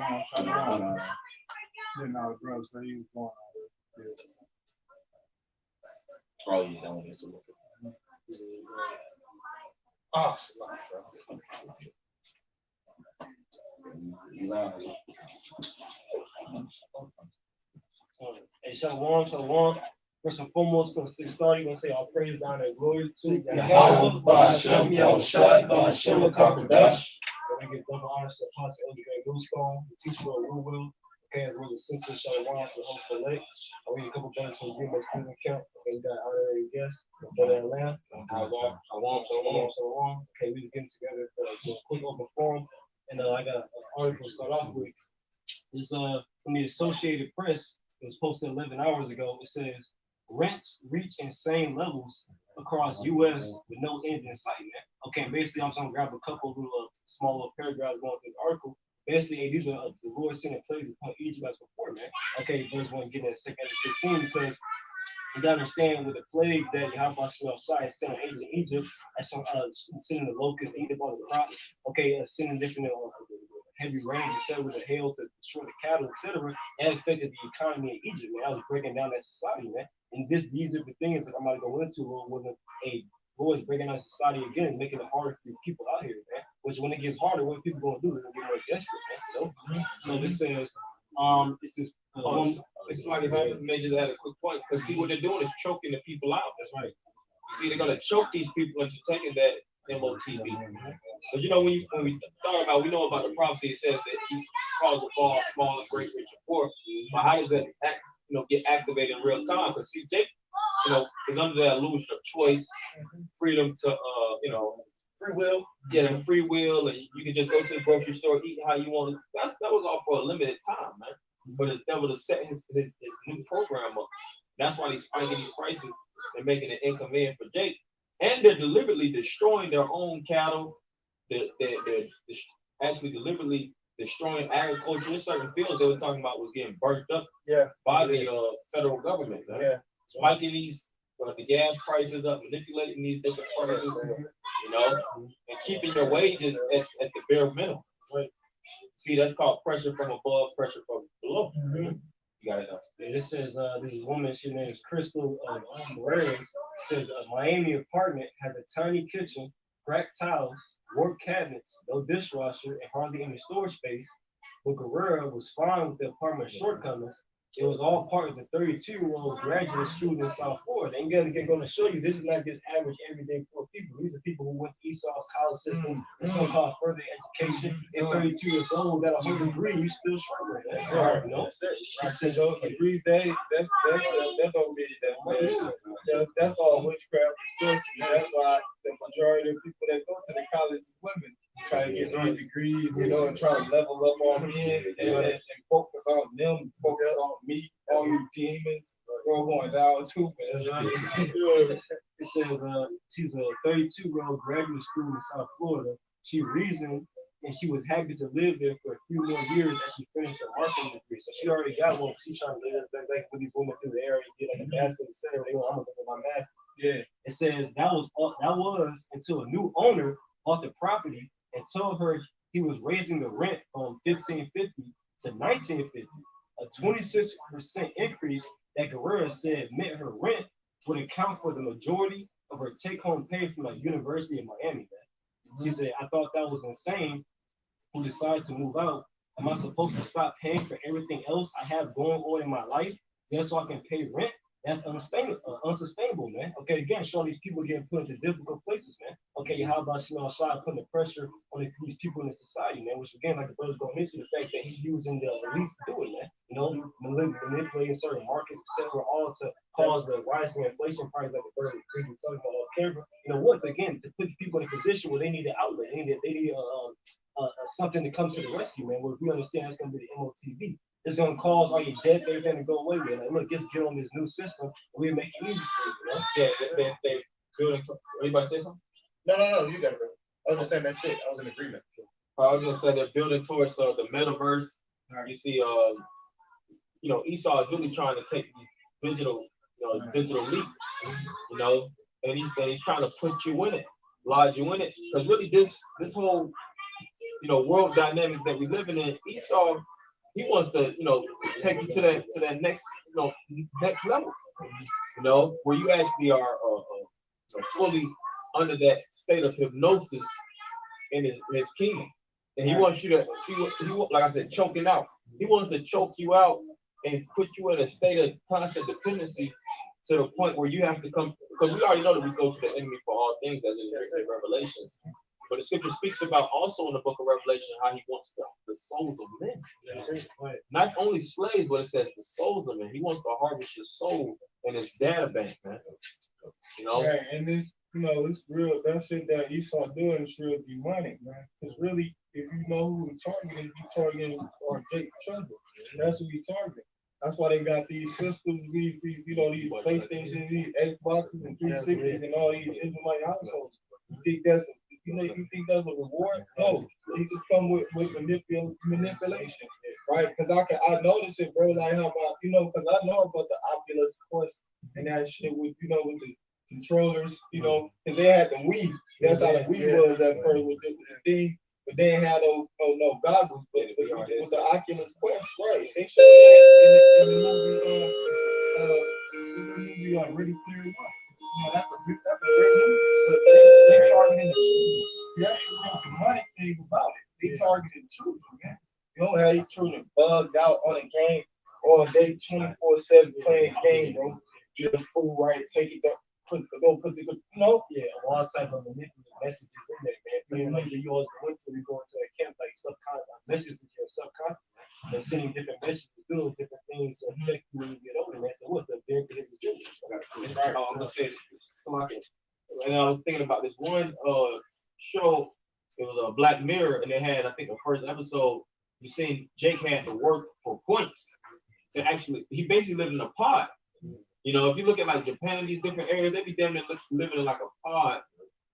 I'm trying to run. Didn't know the brother said he was going out there. Oh, yeah, that one is to look at. Oh, hey, Shalom. First and foremost, going to start, you're going to say all praise, honor, and glory to Yahweh, Ba'ashem, Yahushai, Ba'ashem, Kakodash. I give double honor to Apostle Elder Greg Bluestone, the teacher of Rule Will, okay, as well as Sister Shalom to the host of the lake. I read a couple brothers from Zemo Student Camp. Okay, we got honorary guests, Brother Atlanta. Shalom. Okay, we just getting together for a quick open forum. And I got an article to start off with. This from the Associated Press. It was posted 11 hours ago. It says, rents reach insane levels across U.S. with no end in sight, man. Okay, basically, I'm trying to grab a couple little small little paragraphs going to the article. Basically, hey, these are the Lord sending plagues upon Egypt as before, man. Okay, verse 1 getting at 2 because you gotta understand with the plague that Yahweh Shai sent on ancient Egypt, as sending the locusts, eat up all the crops, okay, sending different heavy rain, etc., with the hail to destroy the cattle, etc., that affected the economy in Egypt, man. I was breaking down that society, man. And these are the things that I'm about to go into when a Lord is breaking down society again, making it harder for people out here, man. Which when it gets harder, what people gonna do? They're gonna get more desperate, man. So this says, it's this. It's like if I may just add a quick point, because see what they're doing is choking the people out. That's right. You see, they're gonna choke these people into taking that MOTB. But you know, when we thought about, we know about the prophecy. It says that he caused the fall, small and great, rich and poor. But how does that get activated in real time? Because see, Jake, is under that illusion of choice, freedom to, free will. Yeah, free will, and you can just go to the grocery store, eat how you want. That was all for a limited time, man. But it's never to set his new program up. That's why he's spiking these prices and making it inconvenient for Jake. And they're deliberately destroying their own cattle. They're actually deliberately destroying agriculture. In certain fields they were talking about was getting burnt up by the federal government. Right? Yeah. Spiking these the gas prices up, manipulating these different prices, and keeping your wages at the bare minimum. Right? See, that's called pressure from above, pressure from below. You got it. Yeah, this says this woman, she name is Crystal Morales. Says a Miami apartment has a tiny kitchen, cracked tiles, warped cabinets, no dishwasher, and hardly any storage space. But Guerrero was fine with the apartment's shortcomings. It was all part of the 32-year-old graduate student in South Florida. And going to show you, this is not just average, everyday poor people. These are people who went to Esau's college system and so-called further education. At 32 years old, got a whole degree, you still struggling. That's hard, That's it. I said those degrees, that's don't mean that. That's all witchcraft and sorcery. That's why the majority of people that go to the college is women. Try to get these degrees, and try to level up on men and focus on them, focus on me, all you demons. We're going down too, man. It says she's a 32-year-old graduate student in South Florida. She reasoned and she was happy to live there for a few more years as she finished her marketing degree. So she already got one. She's trying to live back with these women through the area, get like a master's, etc. I'm gonna get my master's. Yeah. It says that was until a new owner bought the property and told her he was raising the rent from $1,550 to $1,950, a 26% increase that Guerrero said meant her rent would account for the majority of her take-home pay from the University of Miami. She said, I thought that was insane. Who decided to move out? Am I supposed to stop paying for everything else I have going on in my life just so I can pay rent? That's unsustainable, man. Okay, again, showing these people getting put into difficult places, man. Okay, how about Shai putting the pressure on these people in the society, man? Which again, like the brother's going into the fact that he's using the release to do it, man. Manipulating certain markets, etc., all to cause the rising inflation price, like the brother was talking about on camera. Once again, to put people in a position where they need an outlet, they need something to come to the rescue, man. Where we understand that's going to be the MOTB. It's going to cause all your debts, everything to go away with. Like, look, just get on this new system. We'll make it easy for you, Yeah, they building. Anybody say something? No, you got it, bro. I was just saying that's it. I was in agreement. I was gonna say they're building towards the metaverse. You see, Esau is really trying to take these digital leap, and he's trying to put you in it, lodge you in it, because really this whole world dynamic that we're living in, Esau he wants to, take you to that next, next level, where you actually are fully under that state of hypnosis in his kingdom. And he wants you to see what he want, like I said, choking out. He wants to choke you out and put you in a state of constant dependency to the point where you have to come, because we already know that we go to the enemy for all things, as in the Revelations. But the scripture speaks about also in the book of Revelation how he wants the souls of men. Not only slaves, but it says the souls of men. He wants to harvest your soul in his data bank, man. Right, and this, it's real. That shit that Esau doing is real demonic, man. Because really, if you know who he's targeting, he's targeting our Jacob children. That's who he's targeting. That's why they got these systems, these PlayStations, these Xboxes and 360s and all these Israelite households. You think that's a reward? No, they just come with manipulation, right? Because I notice it, bro. Like how about because I know about the Oculus Quest and that shit with with the controllers, because they had the Wii. That's how the Wii was at first with the thing. But they ain't had no goggles, but with the Oculus Quest, right? They showed that in the movie Ready Player One. That's a great movie. But they targeting the children. See, that's the real demonic thing about it. They targeting children, man. You know how your children bugged out on a game all day, 24/7 playing a game, bro. Eat the food right, take it down. Put the Yeah, all type of manipulative messages in there, man. Playing like you always went to, you go into a camp, like subconscious messages in your subconscious. They're sending different messages, doing different things to affect you when you get older, man. So what's a big his agenda? I'm gonna say somebody, and I was thinking about this one show. It was a Black Mirror, and they had, I think, the first episode. You seen Jake had to work for points to actually. He basically lived in a pod. If you look at like Japan and these different areas, they be damn near living in like a pod,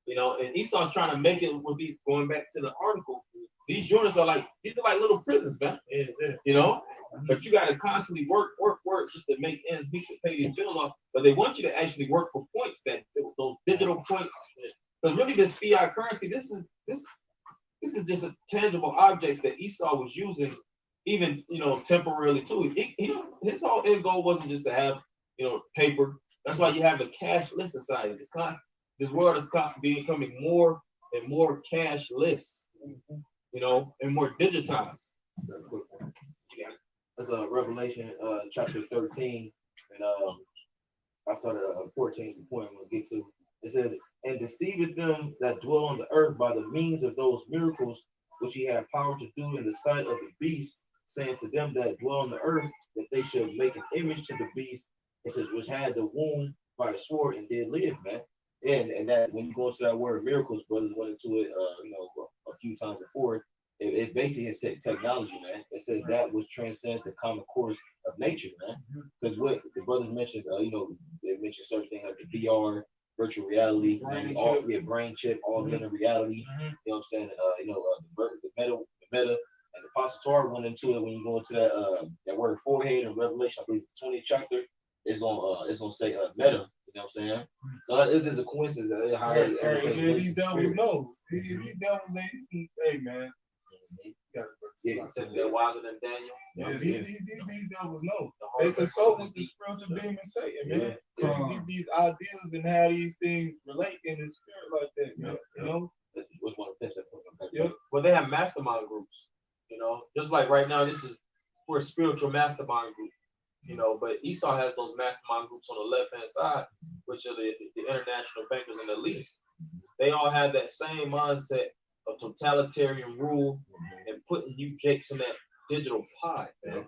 and Esau's trying to make it with these, going back to the article, these units are like little prisons, man. But you gotta constantly work just to make ends meet to pay these bills off. But they want you to actually work for points, those digital points. Because really this fiat currency, this is just a tangible objects that Esau was using, even temporarily too. His whole end goal wasn't just to have paper. That's why you have a cashless society. This world is becoming more and more cashless, and more digitized. That's Revelation chapter 13, and I started 14 point I'm gonna get to. It says, and deceiveth them that dwell on the earth by the means of those miracles which he had power to do in the sight of the beast, saying to them that dwell on the earth that they should make an image to the beast. It says, which had the wound by a sword and did live, man. And that when you go into that word miracles, brothers went into it, a few times before. It basically is technology, man. It says that which transcends the common course of nature, man. Because what the brothers mentioned, they mentioned certain things like the VR, virtual reality, brain chip, augmented reality. You know what I'm saying? The meta. And the Apostle Torah went into it when you go into that word forehead in Revelation, I believe the 20th chapter. It's gonna say meta. You know what I'm saying? So it's just a coincidence how these devils know. These devils ain't. Hey man. They're wiser than Daniel. Yeah, these devils know. They consult with the spiritual demon Satan, man. Get these ideas and how these things relate in the spirit like that, Which one? Yep. Well, they have mastermind groups. Just like right now, we're a spiritual mastermind group. But Esau has those mastermind groups on the left-hand side, which are the international bankers and elites. They all have that same mindset of totalitarian rule and putting you Jakes in that digital pod, man.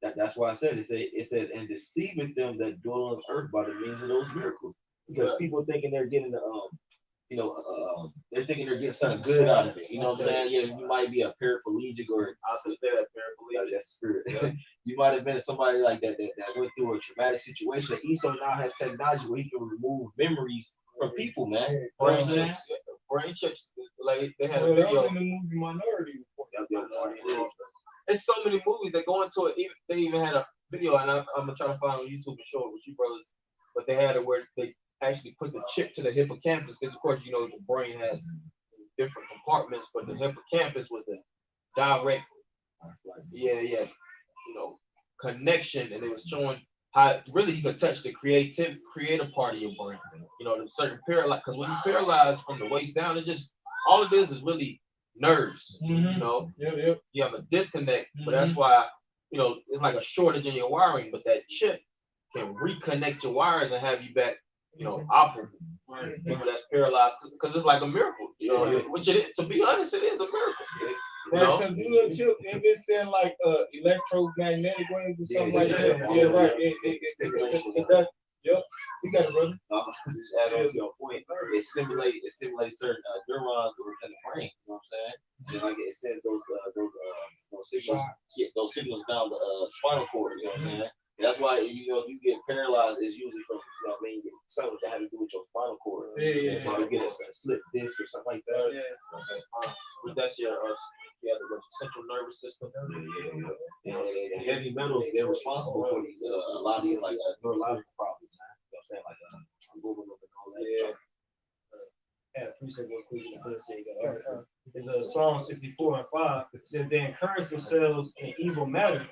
That's why I said it says, and deceiving them that dwell on earth by the means of those miracles. Because people thinking they're getting they're thinking they're getting something good out of it. You know what I'm saying? Yeah, you might be a paraplegic, or I was gonna say that paraplegic. That's spirit. Yeah. You might have been somebody like that went through a traumatic situation. Esau now has technology where he can remove memories from people, man. Brain chips, like they had a that video. was in the movie Minority Report. There's so many movies that go into it. They even had a video, and I'm gonna try to find on YouTube and show it with you brothers. But they had it where they actually put the chip to the hippocampus, because of course the brain has different compartments, but the hippocampus was the direct yeah, connection, and it was showing how really you could touch the creative part of your brain. The certain paralyze, because when you paralyze from the waist down, it just all it is really nerves. Yep. You have a disconnect, but that's why it's like a shortage in your wiring. But that chip can reconnect your wires and have you back, operable. People that's paralyzed, because it's like a miracle. Which it is. To be honest, it is a miracle. Right, because the little chip, if it's saying like electromagnetic waves or something like that, right. It does. Yep, you got it, brother. Just add on to your point, it stimulates certain neurons within the brain. You know what I'm saying? And like it says those signals, those signals down the spinal cord. You know what I'm saying? And that's why if you get paralyzed, it's usually from something that has to do with your spinal cord. So you get a slip disc or something like that. But that's your the central nervous system. And heavy metals, they're responsible for these a lot of these like neurological problems. You know what I'm saying? Like aluminum and all that. Yeah, appreciate what quick it's Psalm 64:5. It says they encourage themselves in evil matter.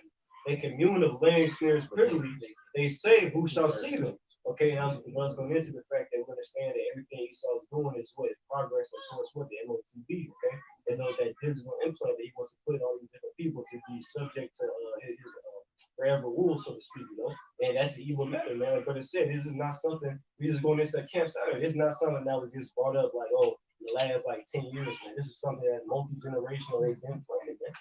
They commune of laying snares privily. They say, who shall see them? Okay, and I was going into the fact that we understand that everything Esau is doing is what progress towards what the MOTB, okay? And that digital implant that he wants to put on these different people to be subject to his forever rule, so to speak, And that's the evil matter, man. But it said this is not something we just going into a campsite. It's not something that was just brought up like, the last like 10 years, man. This is something that's multi-generational. They've been playing, man.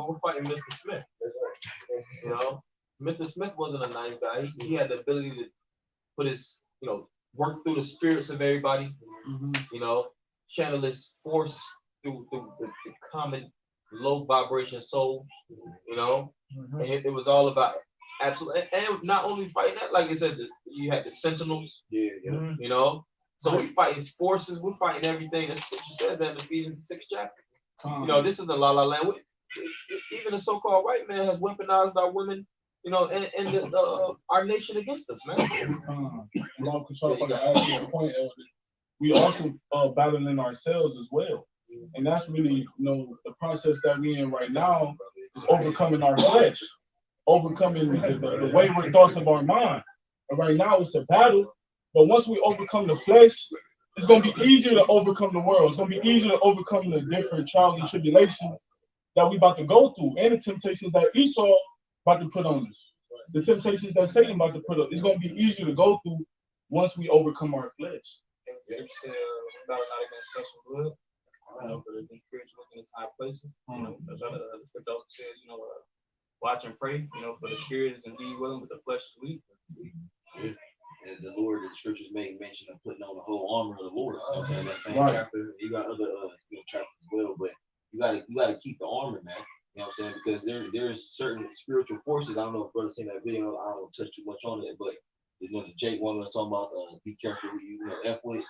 We're fighting Mr. Smith. That's right. Mr. Smith wasn't a nice guy. He had the ability to put his, work through the spirits of everybody, channel his force through the common low vibration soul, and it was all about absolutely, and not only fighting that, like I said, you had the sentinels, so we fighting forces, we're fighting everything. That's what you said that in Ephesians 6 chapter. This is the la la land. Even the so-called white man has weaponized our women, and our nation against us, man. We also battling ourselves as well, and that's really the process that we in right now is overcoming our flesh, overcoming the wayward thoughts of our mind. And right now it's a battle, but once we overcome the flesh, it's gonna be easier to overcome the world. It's gonna be easier to overcome the different trials and tribulations that we about to go through, and the temptations that Esau about to put on us, the temptations that Satan about to put up. It's going to be easier to go through once we overcome our flesh. Battle not against flesh and blood, but against spiritual wickedness high places. That's what the scripture also says. Watch and pray. For the spirit is indeed willing, but the flesh is weak. And the scriptures make mention of putting on the whole armor of the Lord. You know what I'm saying? That same chapter. You got other chapters as well, but you gotta keep the armor, man. You know what I'm saying? Because there's certain spiritual forces. I don't know if brother seen that video. I don't touch too much on it, but the Jake woman was talking about be careful who you F with.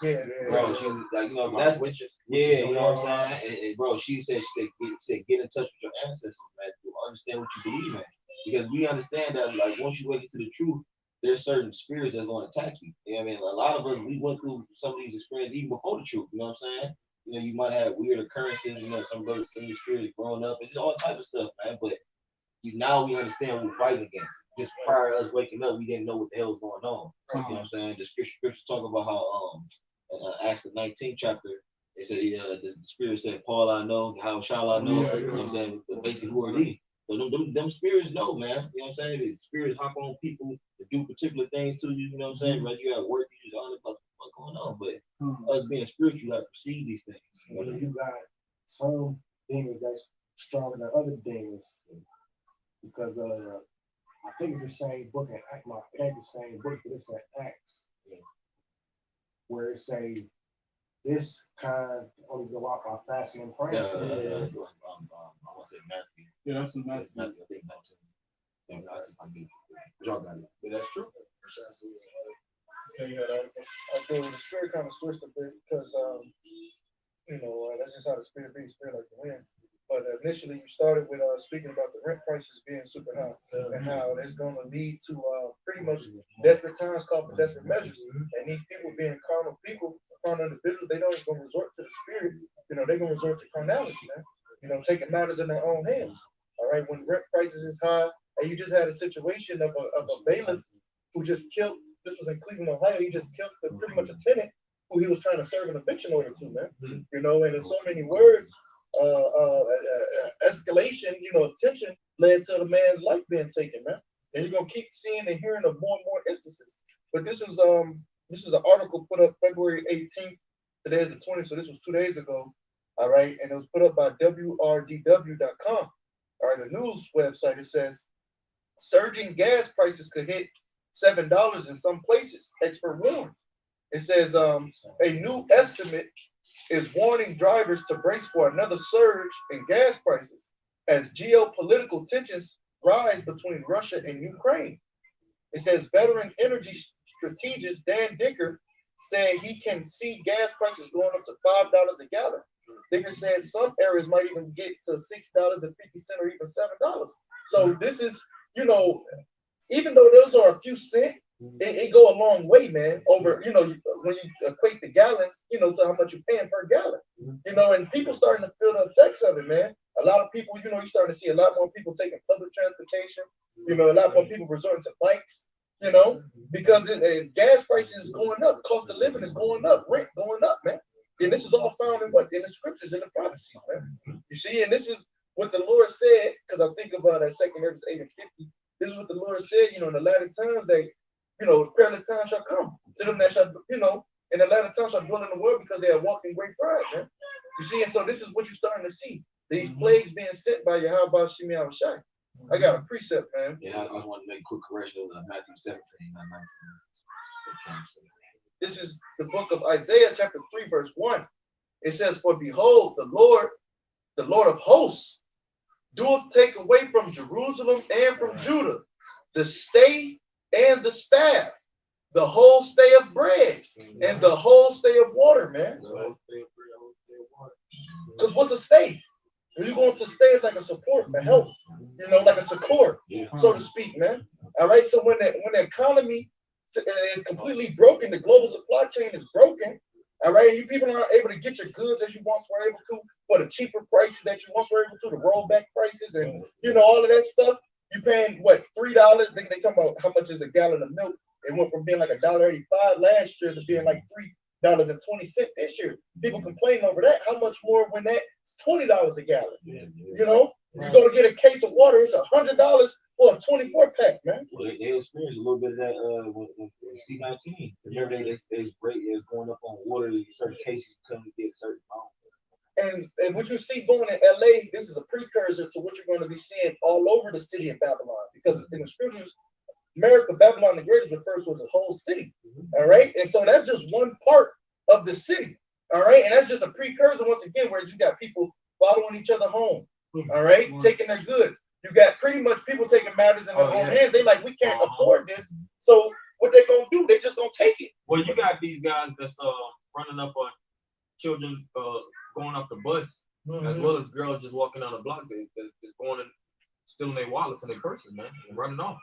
Bro, she like that's witches. You know what I'm saying? And bro, she said get in touch with your ancestors, man, to understand what you believe in. Because we understand that like once you wake into the truth, there's certain spirits that's going to attack you. You know what I mean? A lot of us we went through some of these experiences even before the truth. You know what I'm saying? You might have weird occurrences, some brothers seeing your spirits growing up, and just all type of stuff, man. But now we understand what we're fighting against. Just prior to us waking up, we didn't know what the hell was going on. You know what I'm saying? The scriptures talk about how Acts the 19th chapter, it said the spirit said, Paul I know, how shall I know? You know what I'm saying? But basically, who are these? So them spirits know, man. You know what I'm saying? The spirits hop on people to do particular things to you, you know what I'm saying? Like you got work, you just don't know what's going on. But us being spiritual, you gotta perceive these things. You got some demons that's stronger than other demons. Because I think it's the same book in Acts, it ain't the same book, but it's in Acts. Where it say this kind only go out by fasting and praying. I want to say Matthew. Yeah, that's in Matthew. I think Matthew. Y'all got it. But that's true. So the spirit kind of switched a bit because that's just how the spirit be, spirit like the wind. But initially you started with speaking about the rent prices being super high and how it's going to lead to pretty much desperate times called for desperate measures. And these people being carnal people, carnal individuals, they don't even resort to the spirit. They're going to resort to carnality, man. Taking matters in their own hands. All right, when rent prices is high, and you just had a situation of a bailiff who just killed. This was in Cleveland, Ohio. He just killed pretty much a tenant who he was trying to serve an eviction order to, man. You know, and in so many words, escalation, you know, tension led to the man's life being taken, man. And you're gonna keep seeing and hearing of more and more instances. But this is an article put up February 18th. Today is the 20th, so this was 2 days ago. All right, and it was put up by WRDW.com. All right, the news website. It says surging gas prices could hit $7 in some places. Expert warns. It says a new estimate is warning drivers to brace for another surge in gas prices as geopolitical tensions rise between Russia and Ukraine. It says veteran energy strategist Dan Dicker said he can see gas prices going up to $5 a gallon. Dicker says some areas might even get to $6.50 or even $7. So this is, you know, even though those are a few cents, it go a long way, man. Over, you know, when you equate the gallons, you know, to how much you're paying per gallon, you know, and people starting to feel the effects of it, man. A lot of people, you know, you're starting to see a lot more people taking public transportation. You know, a lot more people resorting to bikes. You know, because gas prices is going up, cost of living is going up, rent going up, man. And this is all found in what? In the scriptures, in the prophecies, man. You see, and this is what the Lord said, because I think about that 2 Ezra 8 and 50. This is what the Lord said, you know, in the latter times, that, you know, perilous time shall come to them that shall, you know, in the latter time shall dwell in the world because they are walking great pride, man. You see, and so this is what you're starting to see. These plagues being sent by Yahweh Shemi Shai. I got a precept, man. Yeah, I just want to make a quick correction. Matthew 17, not 19. This is the book of Isaiah, chapter 3, verse 1. It says, for behold, the Lord of hosts, doeth take away from Jerusalem and from Judah the stay and the staff, the whole stay of bread, and the whole stay of water, man. Because what's a stay? When you go into stay, it's like a support, a help, you know, like a support, so to speak, man. All right. So when the economy is completely broken, the global supply chain is broken. All right. And you people aren't able to get your goods as you once were able to for the cheaper prices that you once were able to, the rollback prices, and you know all of that stuff. You paying what, $3? They talking about how much is a gallon of milk. It went from being like $1.85 last year to being like $3.20 this year. People complaining over that. How much more when that's $20 a gallon? You know, you go to get a case of water, it's $100 for a 24-pack, man. Well, they experienced a little bit of that with C-19. Remember, they rate is going up on water in certain cases, couldn't get certain amounts. And what you see going in LA, this is a precursor to what you're going to be seeing all over the city of Babylon. Because in the scriptures, America, Babylon the Great is referred to as a whole city. All right. And so that's just one part of the city. All right. And that's just a precursor, once again, where you got people following each other home. All right. Taking their goods. You got pretty much people taking matters in their own hands. They like, we can't afford this. So what they going to do? They just going to take it. Well, you got these guys that's running up on children going off the bus, as well as girls just walking down the block. That's going and stealing their wallets and their purses, man, and running off.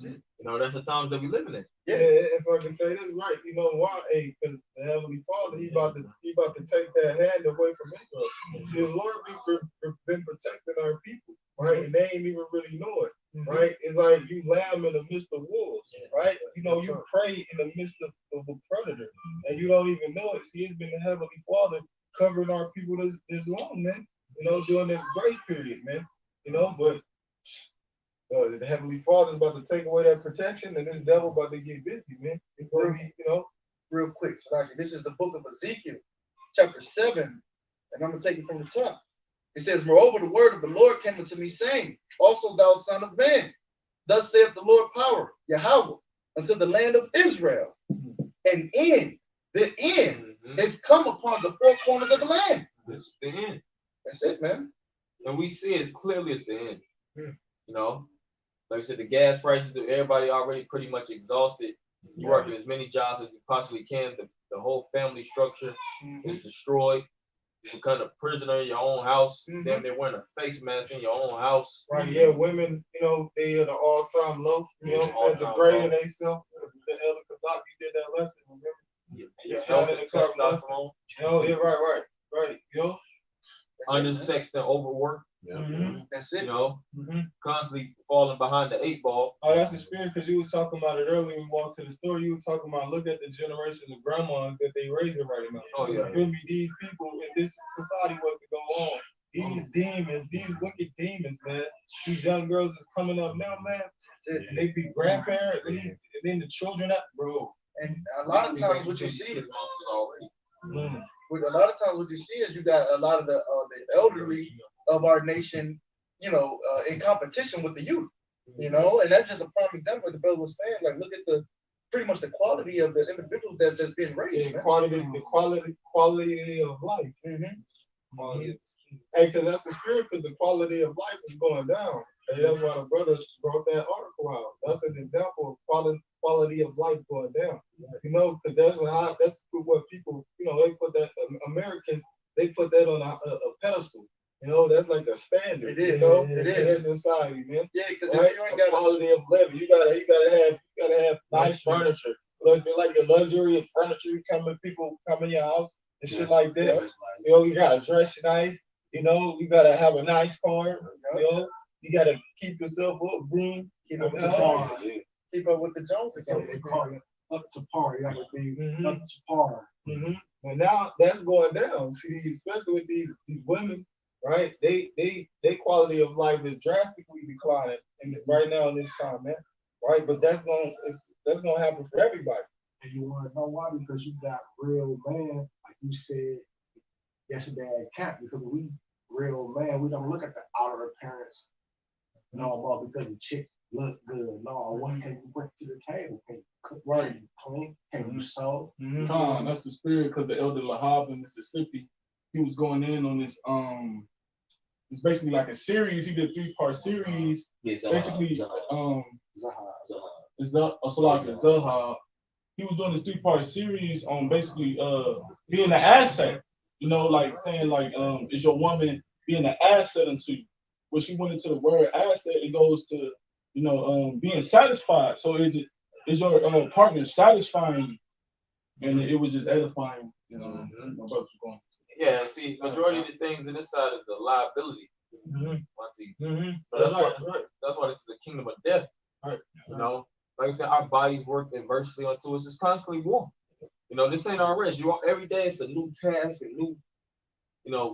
You know, that's the times that we living in. Yeah, if I can say this right, you know why? Because the Heavenly Father, he about to take that hand away from Israel. See, the Lord been protecting our people, right? And they ain't even really know it, right? It's like you lamb in the midst of wolves, right? You know, you prey in the midst of a predator, and you don't even know it. See, it's been the Heavenly Father covering our people this long, man. You know, during this grace period, man. You know, but the Heavenly Father is about to take away that protection, and this devil about to get busy, man. It's gonna be, you know, real quick, Slocky. This is the book of Ezekiel, chapter 7, and I'm gonna take it from the top. It says, moreover, the word of the Lord came unto me, saying, also thou son of man, thus saith the Lord power, Yahweh, unto the land of Israel, and the end is come upon the four corners of the land. It's the end. That's it, man. And we see it clearly it's the end. You know, like I said, the gas prices, everybody already pretty much exhausted. You're working as many jobs as you possibly can. The whole family structure is destroyed. You become a prisoner in your own house. Then they're wearing a face mask in your own house. right? Yeah, women, you know, they are the all-time low. You know, degrading themselves. The Elder Gaddafi did that lesson. Remember? Your health and testosterone. Oh yeah, right. You know, Undersexed and overworked. That's You it. know, Mhm. constantly falling behind the 8 ball. Oh, that's the spirit, because you was talking about it earlier when we walked to the store. You were talking about, look at the generation of grandmas that they raising right now. Oh, yeah. You feel me? These people in this society, what could go on? These demons, these wicked demons, man. These young girls is coming up now, man. And they be grandparents, and then the children up, bro. And a lot of times what you see, already. with a lot of times what you see is you got a lot of the elderly of our nation, in competition with the youth, and that's just a prime example. What the brother was saying, like, look at pretty much the quality of the individuals that's being raised. The quality of life. Mm-hmm. Hey, because that's the spirit, because the quality of life is going down. And that's why the brother brought that article out. That's an example of quality of life going down. Because that's what people, they put that, Americans, they put that on a pedestal. That's like a standard. It is. It is in society, man. Yeah, because Right? if you ain't got quality of living, you gotta have nice furniture. Like the luxurious furniture people come in your house and shit like that. You gotta dress nice. You gotta have a nice car. You gotta keep yourself up, groom. keep up with the Joneses. Keep up with the Joneses. They call it up to par. You gotta be up to par. And now that's going down. See, especially with these women, right? They quality of life is drastically declining right now in this time, man. Right? But that's gonna happen for everybody. And you wanna know why? Because you got real man, like you said yesterday at camp, because we real man, we don't look at the outer appearance no more because the chick look good. No, what can you bring to the table? Can you cook? Can you clean? Can you sew? That's the spirit, because the elder Lahab in Mississippi, he was going in on this it's basically like a series. He did a 3-part series. Basically, Zaha. Zaha. He was doing this 3-part series on basically being an asset. Like saying like is your woman being an asset unto you? When she went into the word asset, it goes to being satisfied. So is your partner satisfying you? And it was just edifying. My brothers were going. Yeah, see, majority of the things in this side is the liability. But that's why this is the kingdom of death. Right. Like I said, our bodies work inversely onto us. It's constantly war. This ain't our rest. Every day it's a new task and new,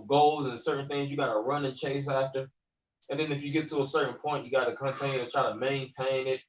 goals and certain things you gotta run and chase after. And then if you get to a certain point, you gotta continue to try to maintain it.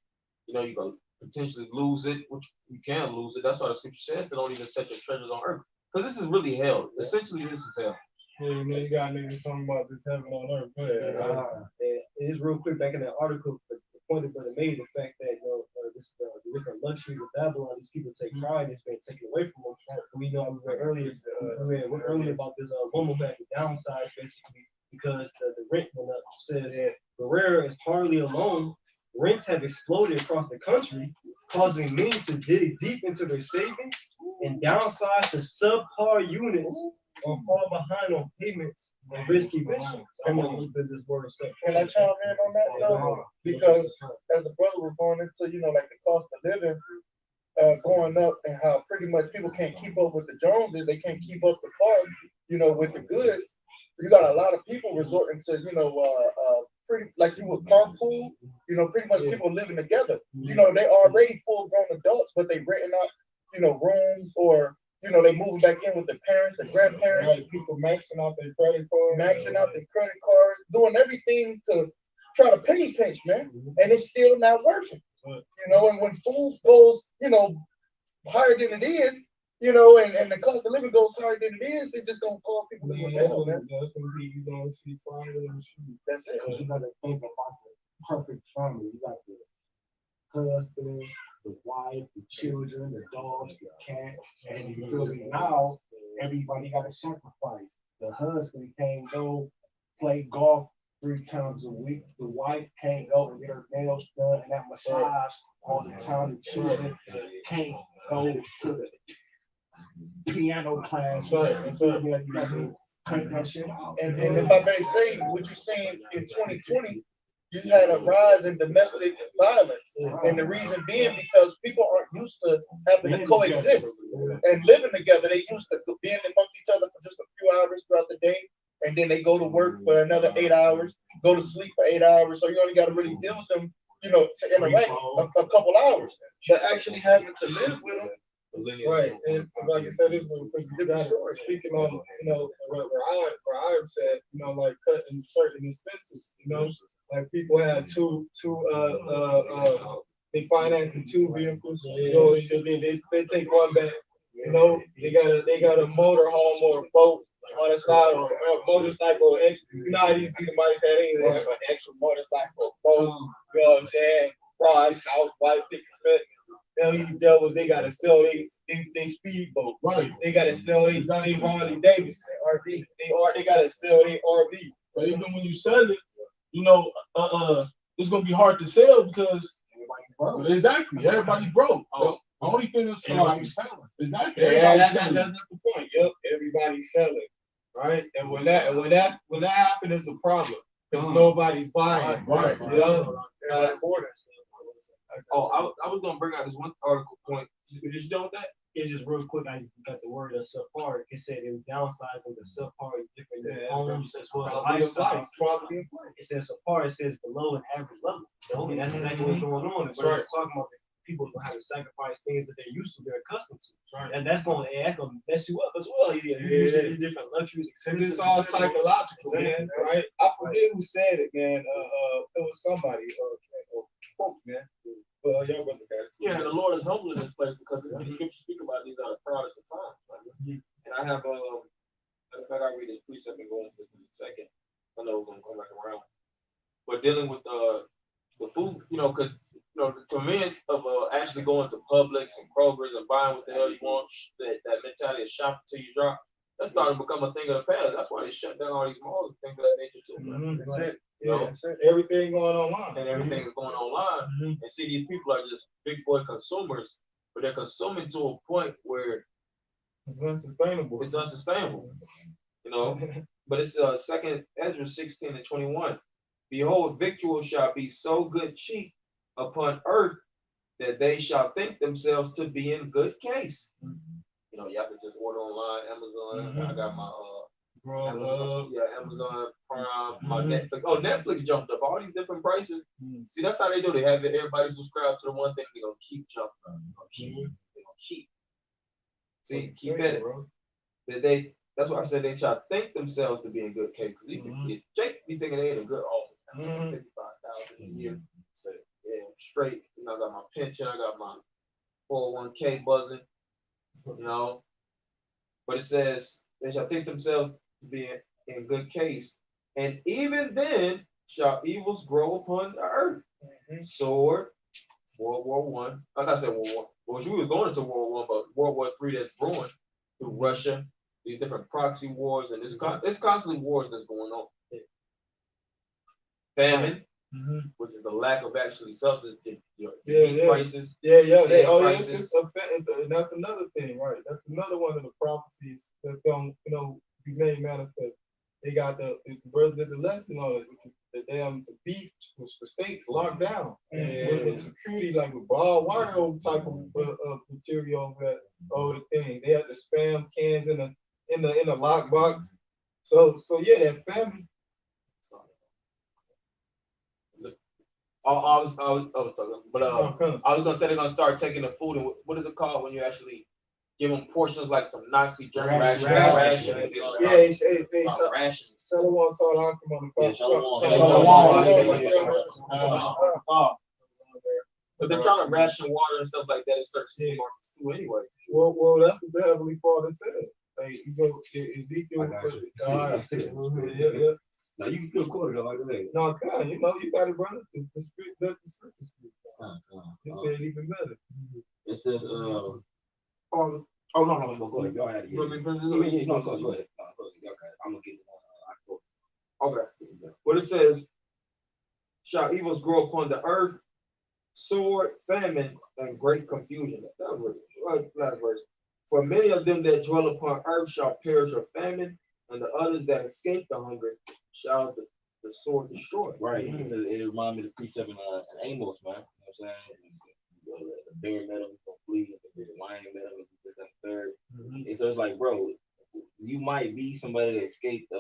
You gonna potentially lose it, which you can lose it. That's why the scripture says, don't even set your treasures on earth. Because this is really hell. Essentially, this is hell. Yeah, you got niggas talking about this heaven on earth. Go ahead. It is real quick back in that article, the point that brother made, the fact that the different luxuries of Babylon, these people take pride, it's been taken away from them. We know we read earlier about this woman who had to downsize basically because the rent went up. It says Guerrero is hardly alone. Rents have exploded across the country, causing many to dig deep into their savings and downsize to subpar units or fall behind on payments and risk evictions. I'm going to look at this word a second. Can I chime in on that though? Because as the brother was going into, like the cost of living going up and how pretty much people can't keep up with the Joneses, they can't keep up the par, with the goods. You got a lot of people resorting to, pretty like you would carpool, pretty much people living together. They already full grown adults, but they renting out, rooms or they moving back in with their parents, their grandparents. People maxing out their credit cards, doing everything to try to penny pinch, man, and it's still not working. And when food goes, higher than it is, and the cost of living goes higher than it is, it just gonna cause people to be hell, man. That's when you gonna see fire in the street. That's it. Because you gotta think about the perfect family. You got the husband, the wife, the children, the dogs, the cat, and you feel me? Now everybody got to sacrifice. The husband can't go play golf 3 times a week. The wife can't go and get her nails done and that massage all the time. The children can't go to the piano class. Right. You got to cut that shit out. And if I may say, what you seen in 2020, you had a rise in domestic violence. And the reason being because people aren't used to having to coexist and living together. They used to being amongst each other for just a few hours throughout the day, and then they go to work for another 8 hours, go to sleep for 8 hours. So you only got to really deal with them, to interact a couple hours. But actually having to live with them, Right, and like I said, this was speaking on, what I said, like cutting certain expenses, like people had they financing 2 vehicles, they take one back, they got a motor home or a boat on the side or a motorcycle. How you see the mice had anything like an extra motorcycle, boat, you know what I'm saying? Garage, house, white picket fence. These devils, they gotta sell they speedboat. Right. They gotta sell they Harley Davidson RV. They gotta sell their RV. But even when you sell it, it's gonna be hard to sell because everybody broke. The only thing that's Everybody's selling. Exactly. That's the point. Yep, everybody's selling. Right? And when that happens, it's a problem. Because nobody's buying. Right. I was gonna bring out this one article point. You just done with that? Yeah, just real quick, I just got the word of subpar. It said they were downsizing the subpar different homes as well as lifestyles. It says subpar, it says below an average level. And that's exactly what's going on. But it's talking about people who have to sacrifice things that they're used to, they're accustomed to. Right. And that's gonna mess you up as well. These different luxuries, expenses. It's all psychological, man. Right? I forget who said it, man. It was somebody. Quote, man. Y'all brother got it. Yeah, and the Lord is humble in this place because the scriptures speak about these are the proudest of times. Right? And I have in fact, I'll read this precept and go into this in a second. I know we're gonna come back around. But dealing with the food, because the convenience of actually going to Publix and Kroger's and buying what the hell you want, that mentality of shopping till you drop, that's starting to become a thing of the past. That's why they shut down all these malls and things of that nature too. That's it. That's it. Everything going online. And everything is going online. And see, these people are just big boy consumers, but they're consuming to a point where it's unsustainable. It's unsustainable. But it's 2 Ezra 16:21. Behold, victuals shall be so good cheap upon earth that they shall think themselves to be in good case. Y'all can just order online, Amazon. I got my Amazon Prime, my Netflix. Oh, Netflix jumped up. All these different prices. See, that's how they do. They have everybody subscribe to the one thing. They're gonna keep jumping. They're gonna keep. See, keep at it, bro. That's why I said they shall think themselves to be in good case. Jake be thinking they in a good home. 55,000 a year. So, yeah, straight. I got my pension. I got my 401k buzzing. But it says they shall think themselves to be in good case, and even then shall evils grow upon the earth. Sword, World War I. I'm not saying World War. Well, we was going into World War, but World War III that's brewing through Russia, these different proxy wars, and there's constantly wars that's going on. Famine, which is the lack of actually substance, prices. That's another thing, right? That's another one of the prophecies that's going to be made manifest. They got the brother did the lesson on it, which is the beef with the steaks locked down with security, like with barbed wire type of material over the thing. They had the spam cans in the lock box. So yeah, that family. I was talking, but I was gonna say they're gonna start taking the food and what is it called when you actually give them portions like some Nazi German rations? Yeah, they Shalom Salam on the But they're trying to ration water and stuff like that in certain markets too, anyway. Well, that's what the Heavenly Father said. Like you go to Ezekiel. Now you can still quote it like that. No, God, you got it, brother. The scripture. It said even better. It says, no, go ahead. Y'all had it. No, go ahead. I'm gonna get it. Okay. What it says, shall evils grow upon the earth, sword, famine, and great confusion. That was last verse. For many of them that dwell upon earth shall perish of famine, and the others that escape the hunger shall the sword destroy. Right. It reminds me of the precept in Amos, man. You know what I'm saying? The bear met him, he's gonna flee. The lion met him, this and third. And so it's like, bro, you might be somebody that escaped,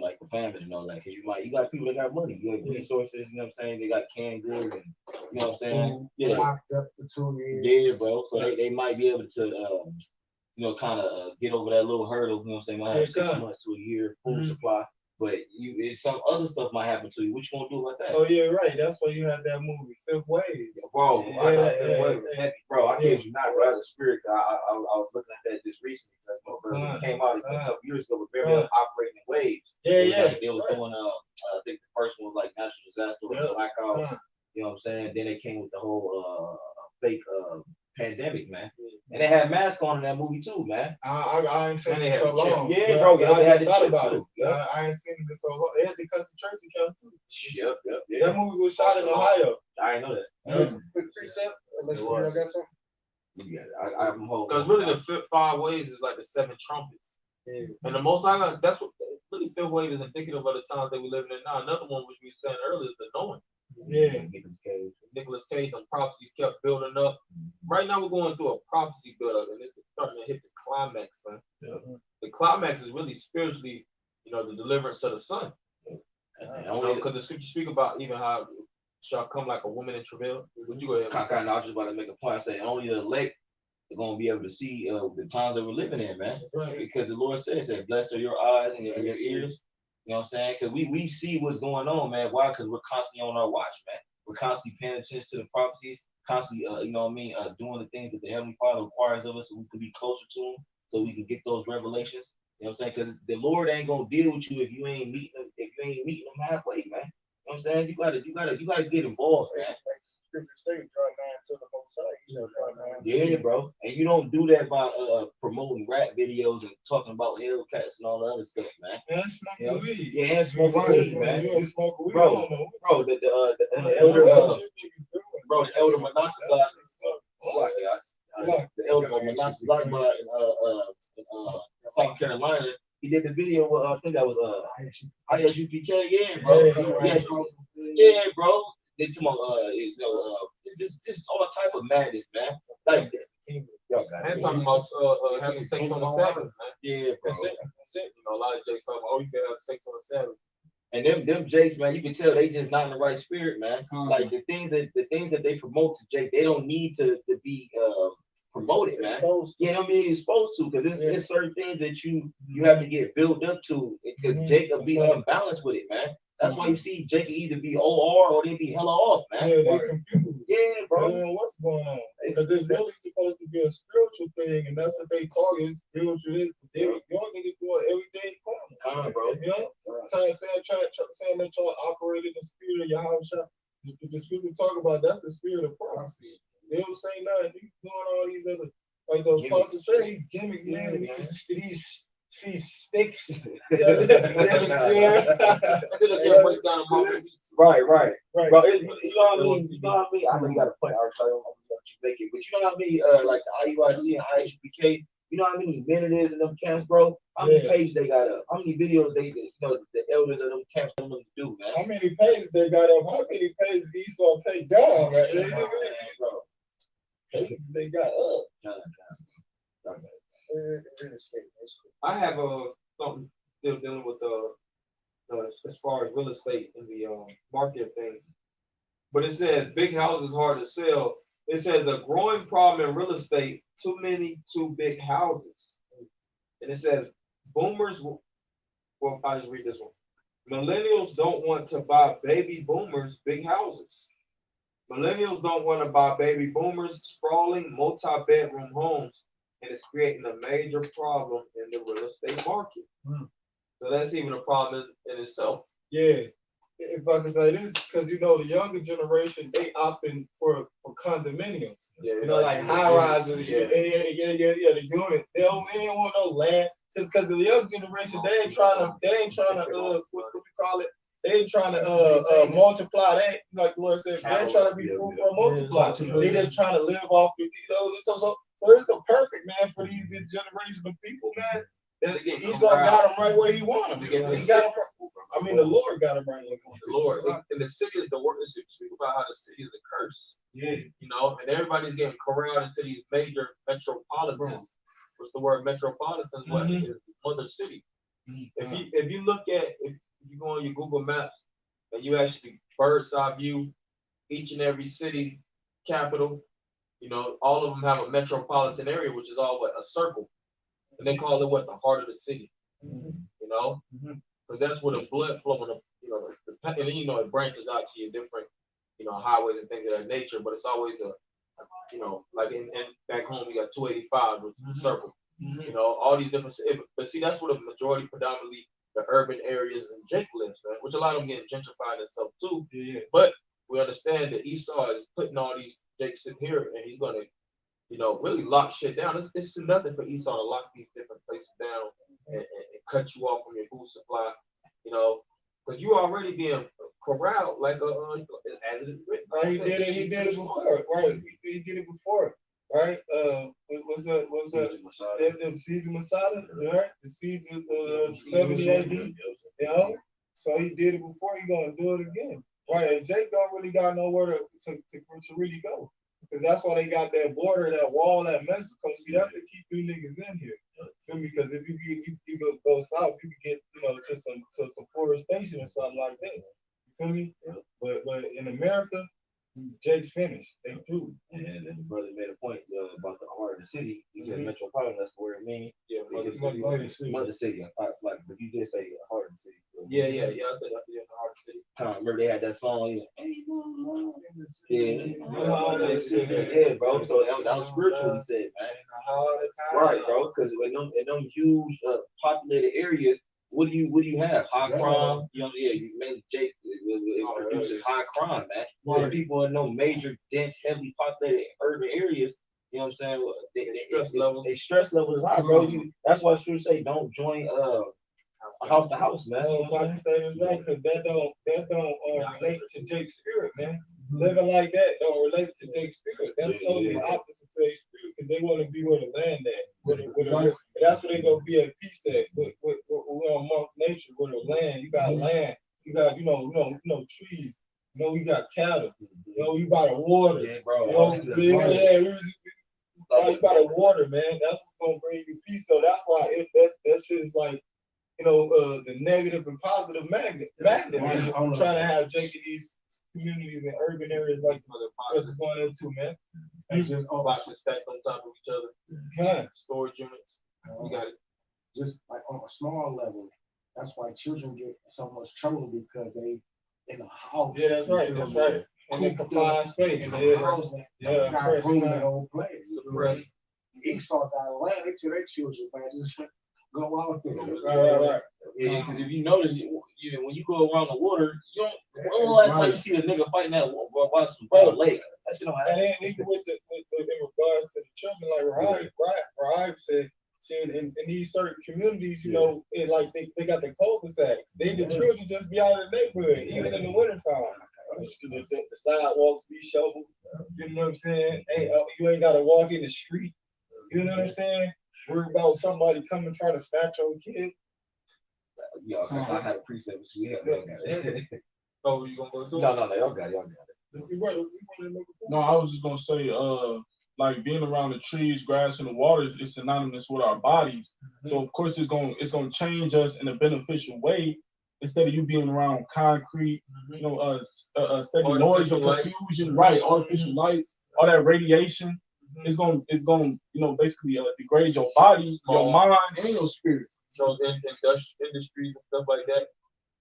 like the famine and all that, because you got people that got money, you have resources, you know what I'm saying? They got canned goods and you know what I'm saying? Yeah, Locked up for 2 years. yeah, bro. So they might be able to, kind of get over that little hurdle. You know what I'm saying? Might have 6 months to a year food supply, but some other stuff might happen to you. What you gonna do about that? Oh yeah, right. That's why you had that movie, Fifth Wave. Bro, Yeah. bro, I kid you not, bro. As a spirit, I was looking at that just recently. When it came out a couple years ago, with Beverly operating in waves. They was doing I think the first one was like natural disaster with blackouts. You know what I'm saying? Then they came with the whole fake pandemic, man. And they had masks on in that movie too, man. I ain't seen it so long. Yeah, bro. I They had just the thought chip about too. it. I ain't seen it so long. They had the concentration camp too. Yep. That movie was shot in Ohio. I ain't know that. Quick precept, unless you got something. Yeah, I'm hoping. Because really the 5 waves is like the 7 trumpets. And the most I got, that's what really 5th wave is indicative of the times that we living in now. Another one which we were saying earlier is the knowing. Yeah. Nicholas Cage, and prophecies kept building up. Right now we're going through a prophecy build up, and it's starting to hit the climax, man. The climax is really spiritually, the deliverance of the son. Because the scripture speak about even how it shall come like a woman in travail. Would you go ahead? I was just about to make a point. I say only the elect are gonna be able to see the times that we're living in, man. Because the Lord said, "Blessed are your eyes and your ears." You know what I'm saying? Because we see what's going on, man. Why? Because we're constantly on our watch, man. We're constantly paying attention to the prophecies, constantly, doing the things that the Heavenly Father requires of us, so we can be closer to Him, so we can get those revelations. You know what I'm saying? Because the Lord ain't gonna deal with you if you ain't meeting Him halfway, man. You know what I'm saying? You gotta get involved, man. Scripture say, draw nigh to the Most High. You shall draw nigh. Yeah, bro. And you don't do that by promoting rap videos and talking about Hellcats and all the other stuff, man. And smoking weed. Yeah, and smoking weed, man. You don't smoke weed, Bro, the elder, the elder Monatizak, the elder Monatizak in South Carolina, he did the video with I think that was ISUPK, yeah, bro. Yeah, bro. They talking about it's just all type of madness, man. Like y'all got And talking about having sex on the Sabbath, man. Yeah, bro. That's it. A lot of jakes talking about, you can have sex on the Sabbath. And them jakes, man, you can tell they just not in the right spirit, man. Like the things that they promote to Jake, they don't need to be promoted, man. Yeah, I mean exposed to, because it's certain things that you have to get built up to, because Jake will be unbalanced with it, man. That's why you see Jake either be OR or they be hella off, man. Yeah, they confused. Yeah, bro. They don't know what's going on. Because it's really supposed to be a spiritual thing, and that's what they talk is spiritual. Y'all niggas doing everything Come on, bro. You know? Saying that y'all operate in the spirit of Yahweh. The scripture talk about that's the spirit of prophecy. They don't say nothing. He's doing all these other, like those apostles say, he gimmick, man. These sticks. Right. Bro, you know what I mean? I know you got a point. I'll try to let you make it. But you know what I mean? Like the IUIC and ISUPK, you know how many men it is in them camps, bro? How many pages they got up? How many videos the elders of them camps want them to do, man? How many pages they got up? How many pages Esau take down, man? Bro. Pages they got up. I have something dealing with as far as real estate in the market of things. But it says big houses hard to sell. It says a growing problem in real estate, too many too big houses. And it says boomers, well, I'll just read this one. Millennials don't want to buy baby boomers big houses. Millennials don't want to buy baby boomers sprawling multi-bedroom homes, and it's creating a major problem in the real estate market. So that's even a problem in itself. Yeah. If I can say this, because the younger generation, they opting for condominiums. Yeah, like high rises, the unit. They don't want no land. Just because the young generation, they ain't trying to what you call it? They ain't trying to multiply. They ain't, like the Lord said, they ain't trying to be fruitful or multiply. They just trying to live off the, so it's a perfect, man, for these generation of people, man. Esau got them right where he want them. He got them. I mean, the Lord got him right where he want the Lord. And the city is the word. The scripture speak about how the city is a curse. Yeah. And everybody's getting corralled into these major metropolitans. what's the word? Metropolitan. What is mother city? If you look at if you go on your Google Maps and you actually bird's eye view each and every city capital, you know, all of them have a metropolitan area, which is all what a circle, and they call it what the heart of the city. You know, because that's where the blood flowing up. You know, and then you know it branches out to your different, you know, highways and things of that nature. But it's always you know, like in back home we got 285, which is the circle. You know, all these different. But see, that's where the majority, predominantly, the urban areas and Jake lives, right? Which a lot of them getting gentrified and stuff too. Yeah. But we understand that Esau is putting all these Jakes in here, and he's gonna, you know, really lock shit down. It's nothing for Esau to lock these different places down and cut you off from your food supply, you know, because you already being corralled like as it is written. He did it before, right? He did it before, right? What's the siege of Masada, right? The siege of 70 AD, you know? So he did it before, he gonna do it again. Right, and Jake don't really got nowhere to really go. Because that's why they got that border, that wall at Mexico. See, that's to keep you niggas in here. Feel me? Because if you go south, you can get, you know, to some forestation or something like that. You feel me? But in America, Jake's finished. They through. And then the brother made a point about the heart of the city. He said metropolitan, that's where it means. Yeah, Mother city. It's like, but you did say heart of the city. yeah. I said that. Yeah, the heart of the city. Remember they had that song. Yeah, bro. So that was spiritual. He said, man. Right, bro. Because in them huge populated areas, what do you have? High crime. You know, you mentioned Jake. It produces high crime, man. Well, people in no major, dense, heavily populated urban areas. You know what I'm saying? They stress levels is high, bro. That's why Stu say don't join house to house, man. Pakistan is right, because that don't relate to Jake's spirit, man. Living like that don't relate to Jake's spirit. That's totally opposite to Jake's spirit, because they want to be where the land at. That's where they gonna be at peace at. We're amongst nature, where the land. You got land. You got you know trees. You know you got cattle. You know you got the water. Yeah, bro. You got the water, man. That's what's gonna bring you peace. So that's why that shit is like, you know, the negative and positive magnet. I'm trying to have Jake in these communities and urban areas like what's going into, man. And just Boxes stacked on top of each other. Storage units. You got it. Just like on a small level, that's why children get so much trouble, because they in the house. Yeah, that's right. That's right. In the confined space. Yeah, not bring their own place. Suppressed. Esau got land. They tell their children, man, just go out there. Right. Yeah, because if you notice, when you go around the water, you don't. When the last time you see a nigga fighting that by some lake? That shit don't happen. And then even with in regards to the children, like Rahab said, in these certain communities, you know, like they got the cul-de-sacs. The children just be out in the neighborhood, even in the wintertime. The sidewalks be shoveled. You know what I'm saying? You ain't gotta walk in the street. You know what I'm saying? Worry about somebody coming trying to snatch your kid. Yo, I had a precept, but we have it. Oh, you gonna go through? No, y'all got it. No, I was just gonna say, like being around the trees, grass, and the water is synonymous with our bodies. So of course it's gonna change us in a beneficial way. Instead of you being around concrete, you know, steady noise or confusion, right? Artificial lights, all that radiation, it's gonna, you know, basically degrade your body, your mind, and your spirit. So in industries and stuff like that.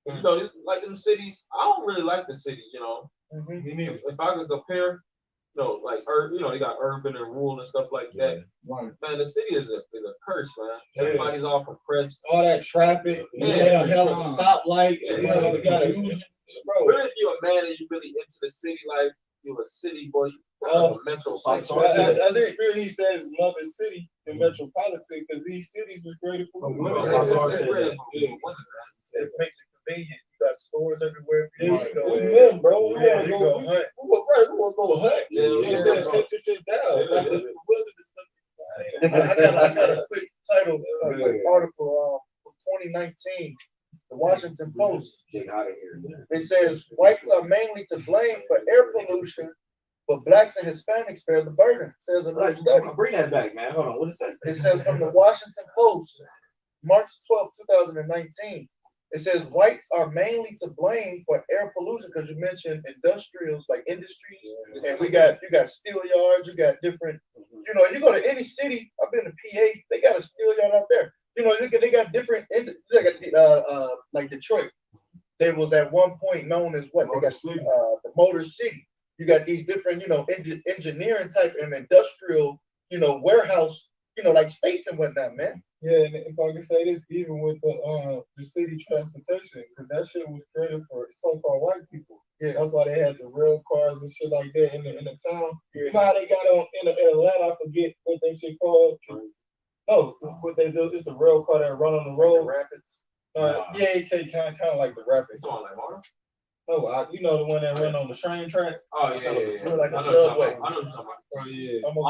You know, like in the cities, I don't really like the cities. You know, if I could compare, you know, like they got urban and rural and stuff like that. Right. Man, the city is a curse, man. Everybody's all compressed. All that traffic, hella stoplights. Really, if you're a man and you really into the city life, you're a city boy. A metro that's the spirit. He says mother city and metropolitan, because these cities were created for women. It makes it convenient. You got stores everywhere. We men, bro. We wanna go hunt. We wanna go hunt. Set your shit down. Like the wilderness. I got a quick title, a quick article from 2019, the Washington Post. Get out of here. It says whites are mainly to blame for air pollution but blacks and Hispanics bear the burden, says a new study. Bring that back, man. Hold on. What is that? It says from the Washington Post, March 12, 2019. It says whites are mainly to blame for air pollution because you mentioned industrials, like industries, and you got steel yards, you got different, you go to any city. I've been to PA, they got a steel yard out there. They got different, like Detroit. They was at one point known as what? They got the Motor City. You got these different, engineering type and industrial, warehouse, like states and whatnot, man. Yeah, and if I can say this, even with the city transportation, because that shit was created for so-called white people. Yeah, that's why they had the rail cars and shit like that in the town. Yeah. You know how they got on in Atlanta? I forget what they shit called. No, what they do is the rail car that run on the road. Rapids. Yeah, it kind of like the rapids. It's on like Marta? No, the one that run on the train track. Oh yeah. Like a I know subway. what you're talking about. Oh yeah. Almost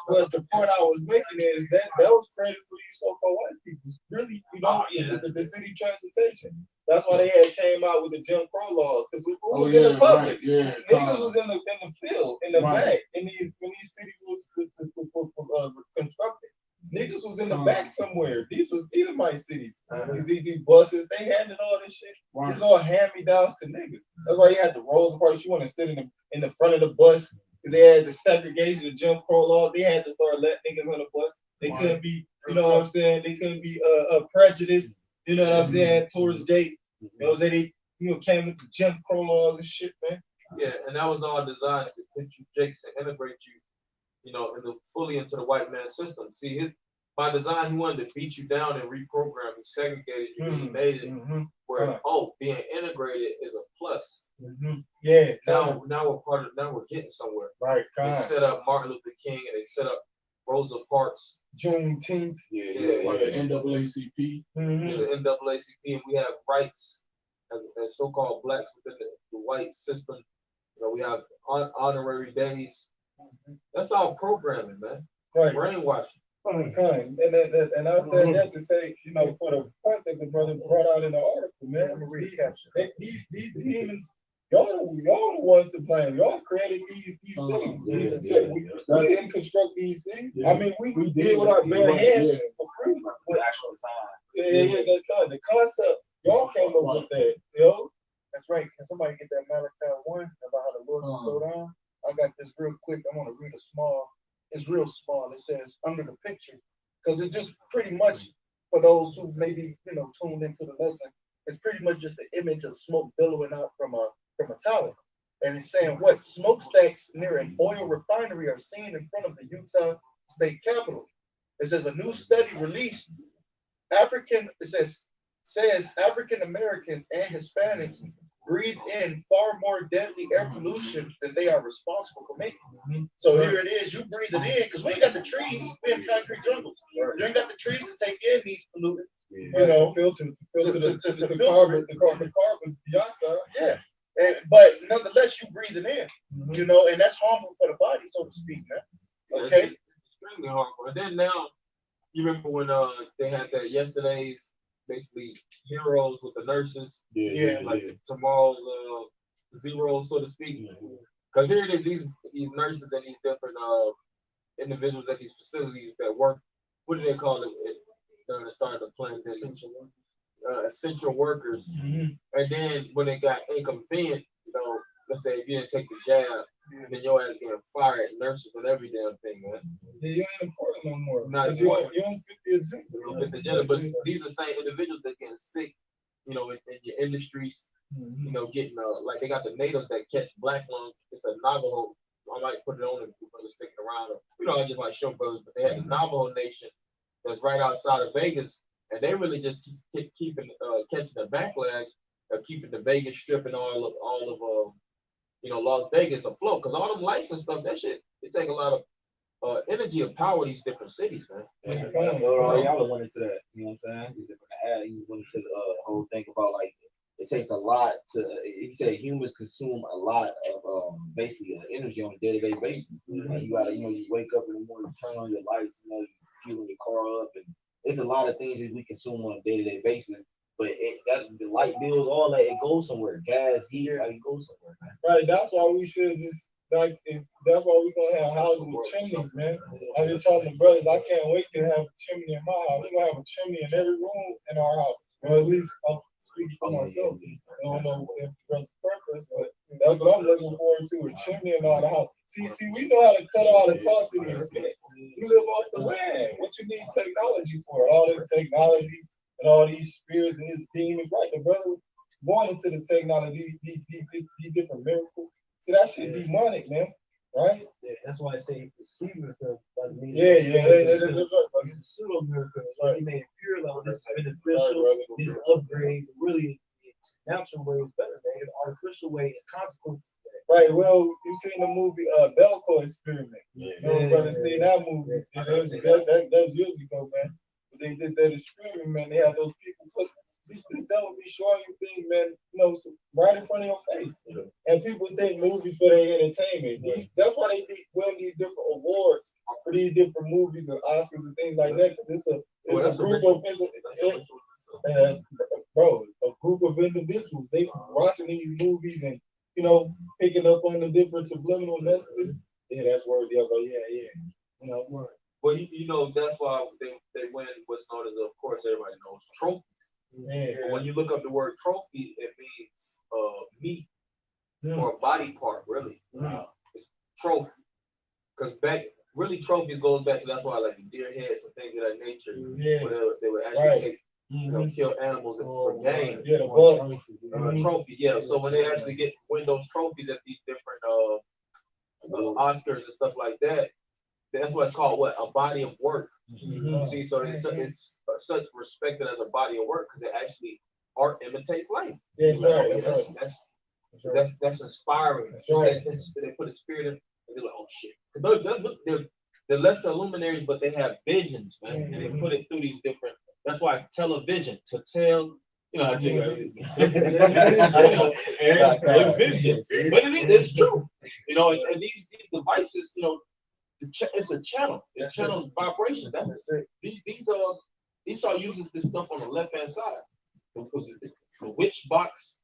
But the point I was making is that was created for these so-called white people. Really, the city transportation. That's why they had came out with the Jim Crow laws because who was in the public? Right, Niggas was in the field, in the back, when these cities was constructed. Niggas was in the back somewhere. These was Edomite cities. These buses, they handed all this shit. Right. It's all hand-me-downs to niggas. That's why you had the Rosa Parks. You want to sit in the front of the bus because they had the segregation, the Jim Crow law. They had to start letting niggas on the bus. They couldn't be, you know what I'm saying? They couldn't be prejudiced. You know what I'm saying? Towards Jake. You know what I'm saying? They came with the Jim Crow laws and shit, man. Yeah, and that was all designed to put you, Jakes, and integrate you, fully into the white man system. See, by design, he wanted to beat you down and reprogram. He segregated you. He made it where being integrated is a plus. Yeah. Now we're getting somewhere. Right. They set up Martin Luther King and they set up Rosa Parks. Juneteenth. Like the NAACP. The NAACP, and we have rights as so-called blacks within the white system. We have honorary days. That's all programming, man. Right. Brainwashing. And I said that to say, for the point that the brother brought out in the article, man. I'm gonna recapture. These demons, y'all the ones to blame. Y'all created these cities. We didn't construct these cities. Yeah. I mean, we did with our bare hands for free. With actual design. The concept, y'all came up with that, That's right. Can somebody get that Malachi 1 about how the Lord will go down? I got this real quick. I want to read it's real small. It says under the picture, because it's just pretty much for those who maybe tuned into the lesson. It's pretty much just the image of smoke billowing out from a tower, and it's saying what smokestacks near an oil refinery are seen in front of the Utah State Capitol. It says a new study released says African Americans and Hispanics breathe in far more deadly air pollution than they are responsible for making. So here it is, you breathe it in, because we ain't got the trees, we in concrete jungles. You ain't got the trees to take in these pollutants, to filter the carbon dioxide. Yeah. But nonetheless, you breathe it in, and that's harmful for the body, so to speak, man. Okay. It's extremely harmful. And then now, you remember when they had that yesterday's basically heroes with the nurses, like tomorrow's zeros, so to speak. Because here it is, these nurses and these different individuals at these facilities that work. What do they call it during the start of the pandemic? Essential workers. And then when it got inconvenient, let's say if you didn't take the jab, then your ass getting fired. Nurses and every damn thing, man. Yeah, you ain't important no more. Not you important. don't fit the agenda. You don't fit the agenda, but these are the same individuals that getting sick, in your industries, getting like they got the natives that catch black lung. It's a Navajo. I might put it on if brothers sticking around. I just might show brothers, but they had the Navajo Nation that's right outside of Vegas, and they really just keeping catching the backlash of keeping the Vegas Strip and all of Las Vegas afloat, because all them license stuff, that shit, it take a lot of energy and power these different cities, man. Y'all went into that, you know what I'm saying? He went into the whole thing about like it takes a lot he said humans consume a lot of basically energy on a day-to-day basis. Like you gotta, you wake up in the morning, turn on your lights, you fueling your car up, and there's a lot of things that we consume on a day-to-day basis. But the light bills, all that, it goes somewhere. Gas, heat, it goes somewhere, man. Right, that's why we should just that's why we're gonna have houses with chimneys, man. I just telling the brothers, I can't wait to have a chimney in my house. We're gonna have a chimney in every room in our house. Or at least I'm speaking for myself. I don't know if that's preference, but that's what I'm looking forward to, a chimney in our house. See, we know how to cut all the costs of the expense. We live off the land. What you need technology for? All this technology and all these spirits and these demons, right? The brother going into the technology, these different miracles. See, that shit demonic, man. Right? Yeah, that's why I say deceiving stuff doesn't mean Yeah, that's right. it's a pseudo miracle. So he made it pure level, this beneficial, this upgrade, really the natural way is better, man. The artificial way is consequences. Right. Well, you seen the movie Belko Experiment. Yeah. You know, brother, seen that movie. That was years ago, man. But they did that experiment, man. They had those people put this devil be showing you things, man, you know, right in front of your face. Yeah. And people think movies for their entertainment. That's why they win these different awards for these different movies and Oscars and things like that. Because it's a group of a group of individuals. They watching these movies and, you know, picking up on the different subliminal messages. Yeah, that's worthy of it. Yeah. You know, word. Well, you know, that's why they win what's known as, of course, everybody knows, trophies. Yeah. But when you look up the word trophy, it means meat or a body part, really. It's trophy. Because trophies goes back to, that's why like the deer heads and things of that nature. Yeah. Where they would actually take, you know, kill animals for game. Yeah, the bucks. Trophy, yeah. So when they actually win those trophies at these different Oscars and stuff like that, that's what it's called, a body of work. See, so it's such respected as a body of work because it actually art imitates life. Yeah, that's inspiring. That's right. They put a spirit in, and they're like, oh shit. They're lesser luminaries, but they have visions, man, and they put it through these different. That's why it's television to tell. You know, visions, but it's true. You know, and these devices, you know. It's a channel. It channels vibration. That's it. Esau uses this stuff on the left hand side. It's the witch box,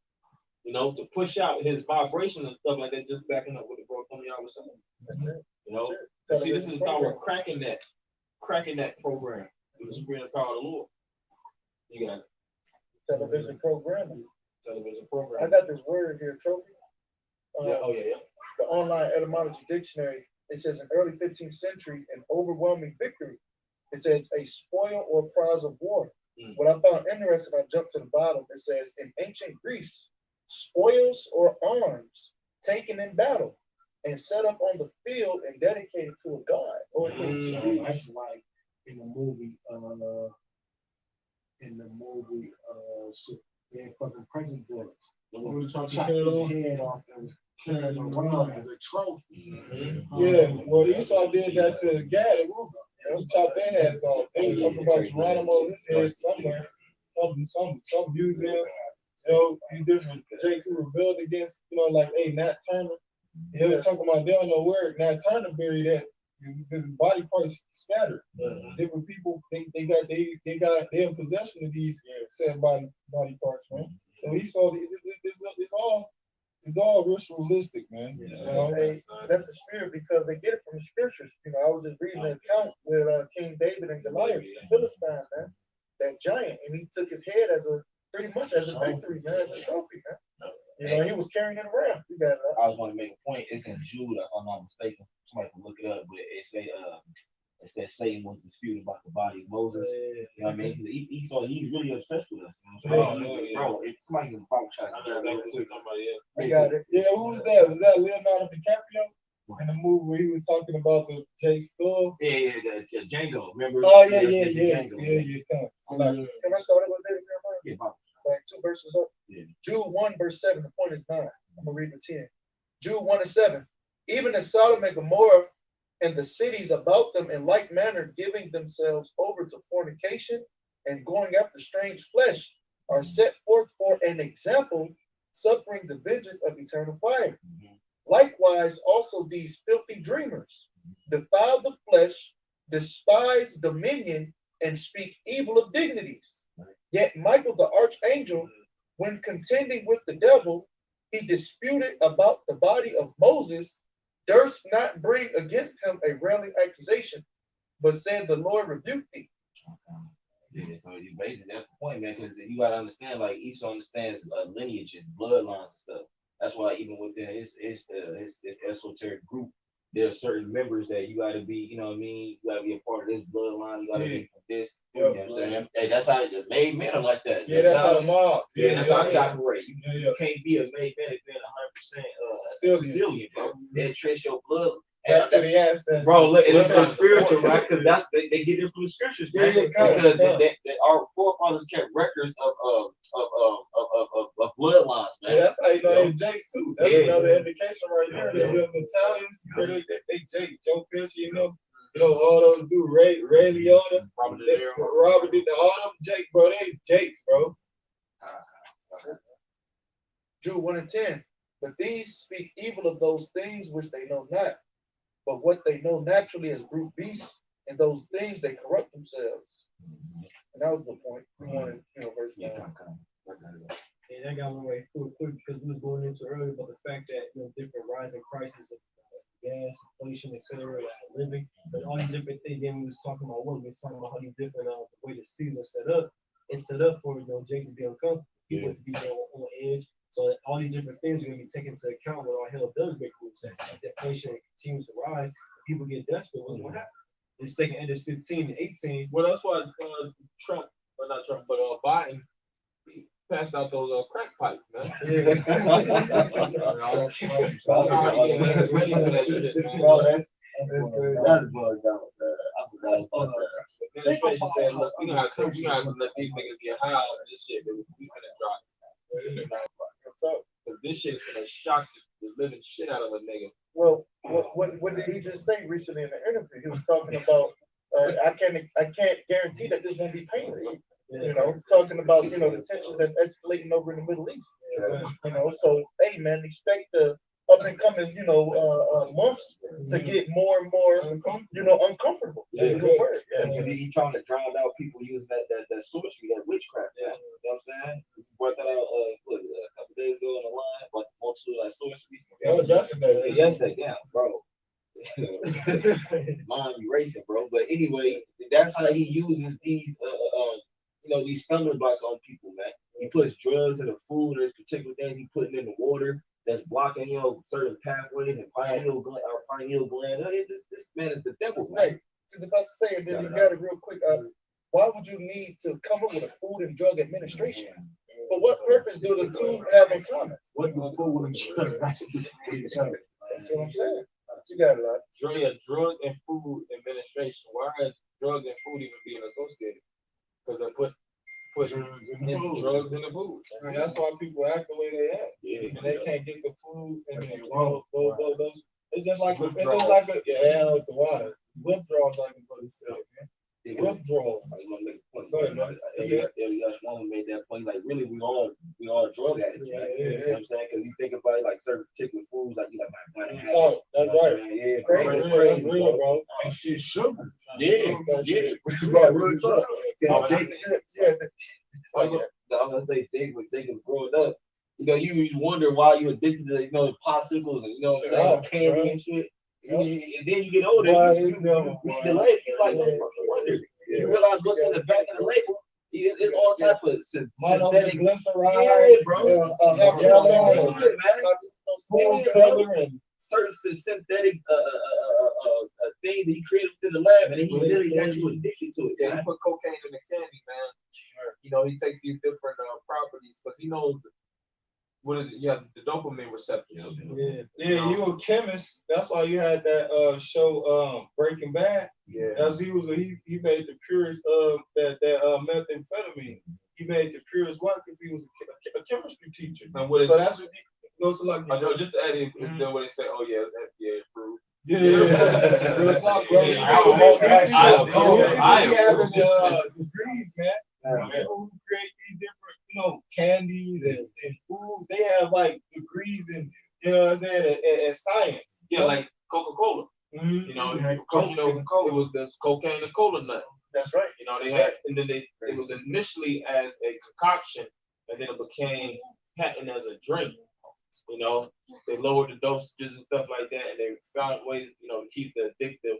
you know, to push out his vibration and stuff like that. Just backing up what the bro Tony was saying. That's it. You know, see, this is the time we're cracking that program through the spirit and power of the Lord. You got it. Television programming. Television program. I got this word here, trophy. Yeah. The online etymology dictionary. It says in early 15th century, an overwhelming victory. It says a spoil or prize of war. What I found interesting, I jumped to the bottom. It says in ancient Greece, spoils or arms taken in battle and set up on the field and dedicated to a god. Or That's like in the movie, they had fucking president bullets. Chopped his head off and was carrying around as a trophy. Yeah, well, Esau did that to Gad and Reuben. He chopped their heads off. They were talking about Geronimo, his head somewhere, some museum. You know, these different Jakes who rebelled against, you know, like, hey, Nat Turner. They were talking about, they don't know where Nat Turner buried at. His body parts scattered. Different people, they got in possession of these said body parts, man. So he saw it's all ritualistic, man. You know, that's the spirit because they get it from the scriptures. You know, I was just reading an account with King David and Goliath, the Philistine, man, that giant, and he took his head pretty much as a victory, man, as a trophy, man. You know, he was carrying it around. You got it. I was going to make a point. It's in Jude, if I'm not mistaken. Somebody can look it up, but it says Satan was disputed about the body of Moses. You know what I mean? Because Esau, he's really obsessed with us. You know what I'm saying? Bro, if somebody can vouch for I got it. Yeah, who was that? Was that Leonardo DiCaprio? In the movie where he was talking about the Jay Stull? Yeah, Django, remember? Oh, yeah. Can I start with David? Yeah, like 2 verses up. Yeah. Jude 1, verse 7, the point is 9. I'm gonna read the 10. Jude 1 and 7. Even as Sodom and Gomorrah and the cities about them in like manner, giving themselves over to fornication and going after strange flesh, are set forth for an example, suffering the vengeance of eternal fire. Likewise, also these filthy dreamers defile the flesh, despise dominion, and speak evil of dignities. Yet Michael the archangel, when contending with the devil, he disputed about the body of Moses, durst not bring against him a railing accusation, but said, the Lord rebuked thee. Yeah, so you basically that's the point, man, because you gotta understand, like Esau understands lineages, bloodlines and stuff. That's why even within his esoteric group, there are certain members that you gotta be, you know what I mean, you gotta be a part of this bloodline, you gotta be from this. You know what I'm saying? Hey, that's how the made men are like that. Yeah, that's how the mob. Yeah, that's how they operate. You, Yeah, you can't be a made man if you're 100% Sicilian. Sicilian, bro. They trace your blood. Back to the ancestors. Bro, look, and it's not spiritual, right? Because that's they get it from the scriptures, Yeah, man. yeah, come, Because come. our forefathers kept records of bloodlines, man. Yeah, that's how you know they Jakes too. That's Yeah. another indication right there. That them Italians, they Jake, Joe Pesci, you know all those dudes, Ray Liotta, Robert De they- Niro. Robert did all them Jake, bro. They Jakes, bro. Jude 1 and 10. But these speak evil of those things which they know not. But what they know naturally as brute beasts, and those things they corrupt themselves. And that was the point. We wanted, verse 9. And that got me right quick because we was going into earlier about the fact that different rising prices of gas, inflation, etc., living, but all these different things. Then we was talking about what we was talking about how these different the way the season set up. It's set up for Jake to be uncomfortable, people to be on edge. So all these different things are going to be taken into account when all hell does break loose. As inflation continues to rise, people get desperate. What's going to happen? This second end is 15 to 18. Well, that's why Trump, or not Trump, but Biden, he passed out those crack pipes, man. That's bugged out. I forgot about that. Administration said, look, we gotta let these niggas get high on this shit, but we finna drop. Cause this shit's gonna shock the living shit out of a nigga. Well, what did he just say recently in the interview? He was talking about, I can't guarantee that this won't be painless. Talking about, the tension that's escalating over in the Middle East. So, hey, man, expect the up and coming, months to get more and more, uncomfortable. That's a good word. Because he trying to drown out people using that sorcery, that witchcraft. You know what I'm saying? We brought that out a couple days ago on the line, but multiple like sorceries. That was yesterday. Yesterday, yeah, bro. Mind erasing, bro. But anyway, that's how he uses these these stumbling blocks on people, man. He puts drugs in the food, there's particular things he putting in the water that's blocking, certain pathways and pineal gland. This man is the devil, man. Right. Because if I say it, then you got it real quick. Why would you need to come up with a Food and Drug Administration? For what purpose do the two have in common? What do food and drugs actually? That's what I'm saying. You got it, right? Drug and Food Administration. Why is drugs and food even being associated? Because they put drugs in the food. And that's why people act the way they act. Yeah. And they can't get the food and then those. It's just like with the water. Withdrawals like what he said, man. Withdrawals. I was gonna make a point. Go ahead, man. Elias One made that point. Like, really, we all drug addicts, man. Yeah. You know what I'm saying? Because you think about it, like certain particular foods, like you like my Oh, that's right. Yeah, Crazy, bro, that's real, bro. And shit sugar. Yeah. Right, real talk. I'm gonna say Jacob's growing up. You wonder why you addicted to the popsicles and candy and shit. And then you get older, you read the label, you like, wonder. You realize what's in the back of the label. It's all type of synthetic. Glyceride, bro. Food coloring. Certain synthetic things that he created within the lab, and then he literally got you addicted to it. Yeah, he put cocaine in the candy, man. He takes these different properties because he knows what is it? Yeah, the dopamine receptors. Yeah, you a chemist. That's why you had that show Breaking Bad. Yeah. As he made the purest of that methamphetamine. He made the purest one because he was a chemistry teacher. And what is so that's what he goes to like. I know, just to add in, then when they say, "Oh yeah, it's FDA approved." Yeah, real talk, bro. I having degrees, man. People who create these different, candies and foods, they have like degrees in, in science. Yeah, like Coca-Cola. Mm-hmm. Because it was the cocaine and cola nut. That's right. They had, and then it was initially as a concoction, and then it became patented as a drink. You know, they lowered the dosages and stuff like that, and they found ways, you know, to keep the addictive,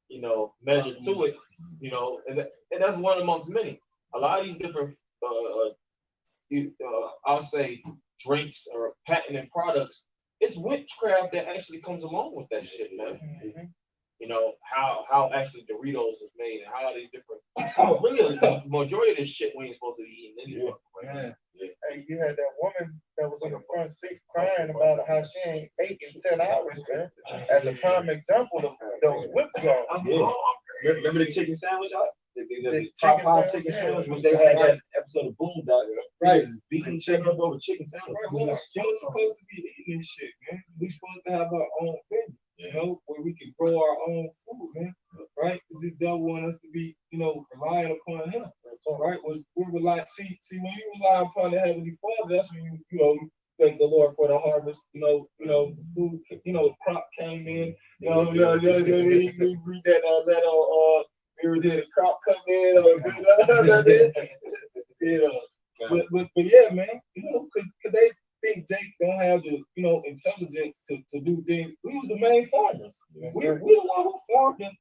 you know, measure to it. You know, and that's one amongst many. A lot of these different, I'll say, drinks or patented products. It's witchcraft that actually comes along with that shit, man. You know, how actually Doritos is made and how these different, really, the majority of this shit we ain't supposed to be eating anyway. Hey, you had that woman that was in the front seat crying about how she ain't ate in 10 hours, man. As a prime example of those withdrawals. Remember the chicken sandwich? The The top chicken 5 sandwich, chicken yeah. sandwich, which they had that episode of Boondocks. Right. Beating chicken up over chicken sandwich. Right, we're supposed to be eating this shit, man. We're supposed to have our own thing, you know, where we can grow our own food, man. Right? This devil want us to be, you know, relying upon him. Right? We rely, see, when you rely upon the Heavenly Father, that's when you know, thank the Lord for the harvest, you know, the food, you know, the crop came in, you know, we read that letter, we did a crop come in, you know. But yeah, man, you know, cause they think Jake don't have the, you know, intelligence to do things. We was the main farmers. We the one who farmed and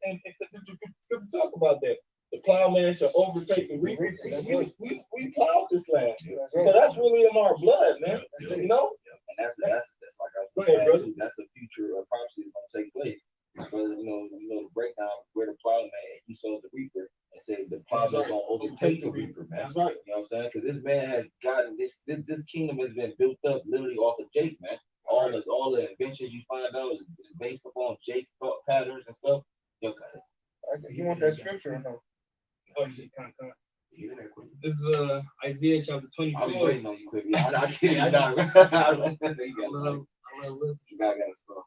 talk about that. The plowman shall overtake the reaper. We plowed this land. So that's really in our blood, man. You know? And that's like Go ahead, brother. that's a future prophecy is gonna take place. Because you know the breakdown where the plowman he saw the reaper and said the plowman gonna overtake the reaper, man. That's right. You know what I'm saying? Because this man has gotten this kingdom has been built up literally off of Jake, man. All the inventions you find out is based upon Jake's thought patterns and stuff. You want that scripture or no? This is Isaiah chapter 24. I'm waiting on you, quick. I kidding. I love listen. You got stuff.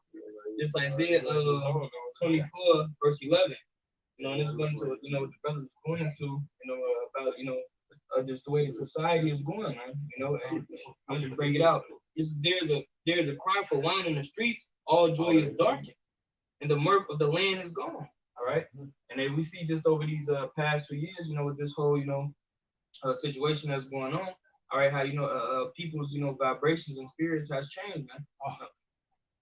This Isaiah 24 verse 11. You know, and it's going to, you know, what the brother was going to, you know, about, you know, just the way society is going, man. You know, and I'll just bring it out. This is there's a cry for wine in the streets. All joy is darkened, and the mirth of the land is gone. All right, and then we see just over these past 2 years, you know, with this whole, you know, situation that's going on. All right, how, you know, people's, you know, vibrations and spirits has changed, man.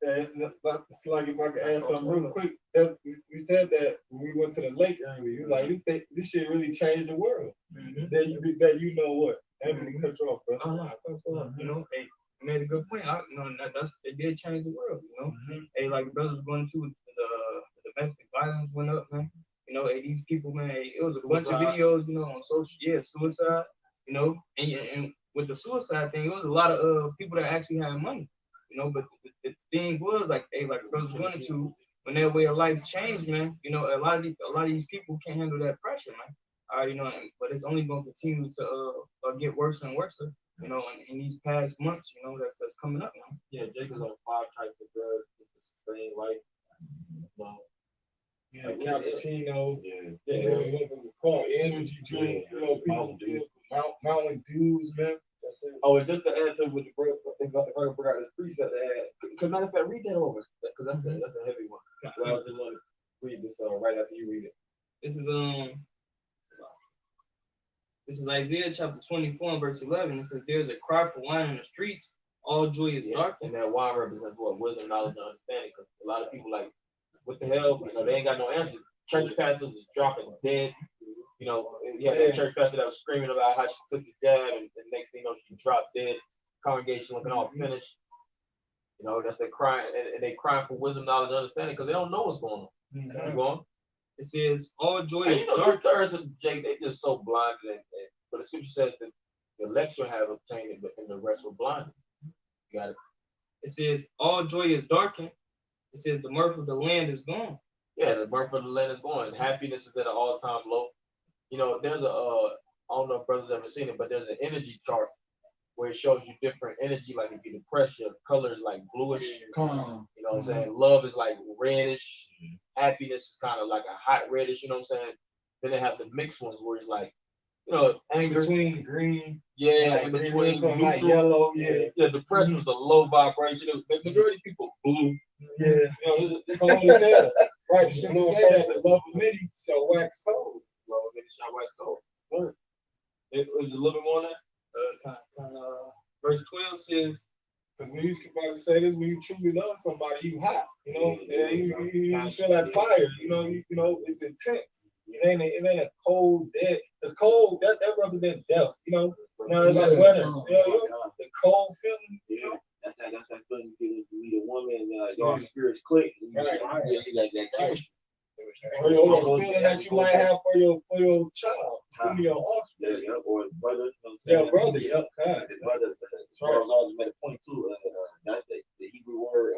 It's like if I could add something real quick. You said that when we went to the lake earlier. You like, you think this shit really changed the world. That you know what? Everything cut you off, bro. Oh no, you know, hey, you made a good point. You know, it did change the world. You know, hey, like the brothers going to the domestic violence went up, man. You know, hey, these people, man, hey, it was a bunch of videos, you know, on social, suicide. You know, and with the suicide thing, it was a lot of people that actually had money. You know, but the thing was like, hey, like the brothers wanted to, when their way of life changed, man. You know, a lot of these people can't handle that pressure, man. You know, but it's only going to continue to get worse and worse. You know, in these past months, you know, that's coming up now. Yeah, Jake is on 5 types of drugs to sustain life. Yeah, cappuccino. Yeah, what we call energy drink. You know, people get Mountain Dews, man. Oh, and just to add to what the brother, if I forgot this preset to add, cause matter of fact, read that over, cause that's a heavy one. Well, I just want to read this right after you read it. This is Isaiah chapter 24 and verse 11. It says, "There's a cry for wine in the streets. All joy is dark." And that wine represents what? Wisdom, knowledge, and understanding. Cause a lot of people like, what the hell? You know, they ain't got no answer. Church pastors is dropping dead. You know, you had that church pastor that was screaming about how she took the jab, and the next thing you know, she dropped dead. Congregation looking all finished. You know, that's their crying, and they crying for wisdom, knowledge, and understanding because they don't know what's going on. Keep going. It says, "All joy And is you know, dark." Thursday, Jake, they just so blinded. But the scripture says that the election have obtained it, and the rest were blinded. You got it. It says, "All joy is darkened." It says, "The mirth of the land is gone." Yeah, the mirth of the land is gone. Happiness is at an all-time low. You know, there's I don't know if brothers ever seen it, but there's an energy chart where it shows you different energy. Like if you're depressed, your color is like bluish. You know what I'm saying? Love is like reddish. Happiness is kind of like a hot reddish. You know what I'm saying? Then they have the mixed ones where it's like, you know, anger. Between green. Yeah, in between neutral. Like yellow. Yeah. Depression was a low vibration. The majority of people blue. Yeah. You know, it's cold as hell. Right. The scripture say that the love of many shall wax cold. Love of many shall wax cold. It was a little bit more than that. Verse 12 says, Because when you about to say this, when you truly love somebody, you hot, you know, and you feel that fire, you know, it's intense. It ain't a cold dead. It's cold, that represents death, you know. No, it's like winter, the cold feeling, you know. That's that feeling you meet a woman and your spirits click. Right. You got that chemistry. Or the feeling that you might have for your child, your offspring. Yeah, or brother. Yeah, brother, yep, kind. The brother, Charles always made a point too. That the Hebrew word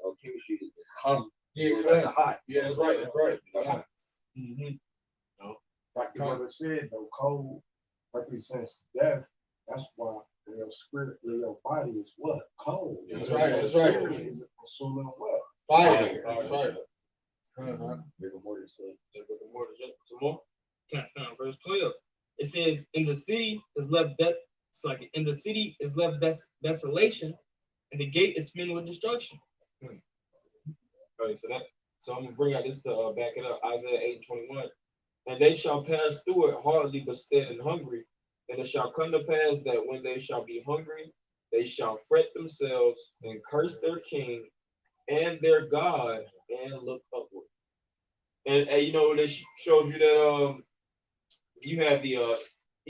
of chemistry is hum. Yeah, That's hot. Yeah, that's right. Like the brother said, though, cold represents death. That's why your spirit, your body is what? Cold. That's right. Your spirit is consuming what? Fire. That's right. Rigor mortis. Some more. Verse 12. It says, "In the city is left in the city is left desolation, and the gate is spent with destruction." Right, so I'm gonna bring out this to back it up. Isaiah 8:21. "And they shall pass through it hardly, but stand and hungry. And it shall come to pass that when they shall be hungry, they shall fret themselves and curse their king and their God and look upward." And you know, this shows you that you have the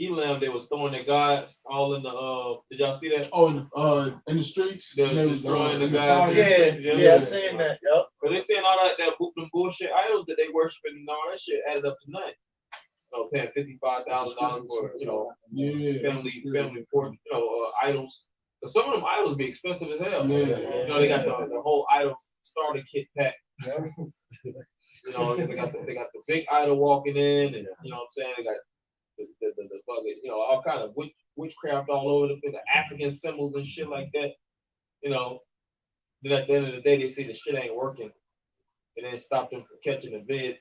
Elam, they was throwing their gods all in the did y'all see that? Oh, in the streets. They're destroying the guys. Yeah, I seen that. Yep. But they saying all that bullshit idols that they worshiping and all that shit added up to nothing. Paying $55,000 for family pork, idols. But some of them idols be expensive as hell. Yeah. They got the whole idol starter kit pack. They got the big idol walking in, and you know what I'm saying. They got the fucking all kind of witchcraft all over the African symbols and shit like that. Then at the end of the day, they see the shit ain't working, and then stop them from catching the vid.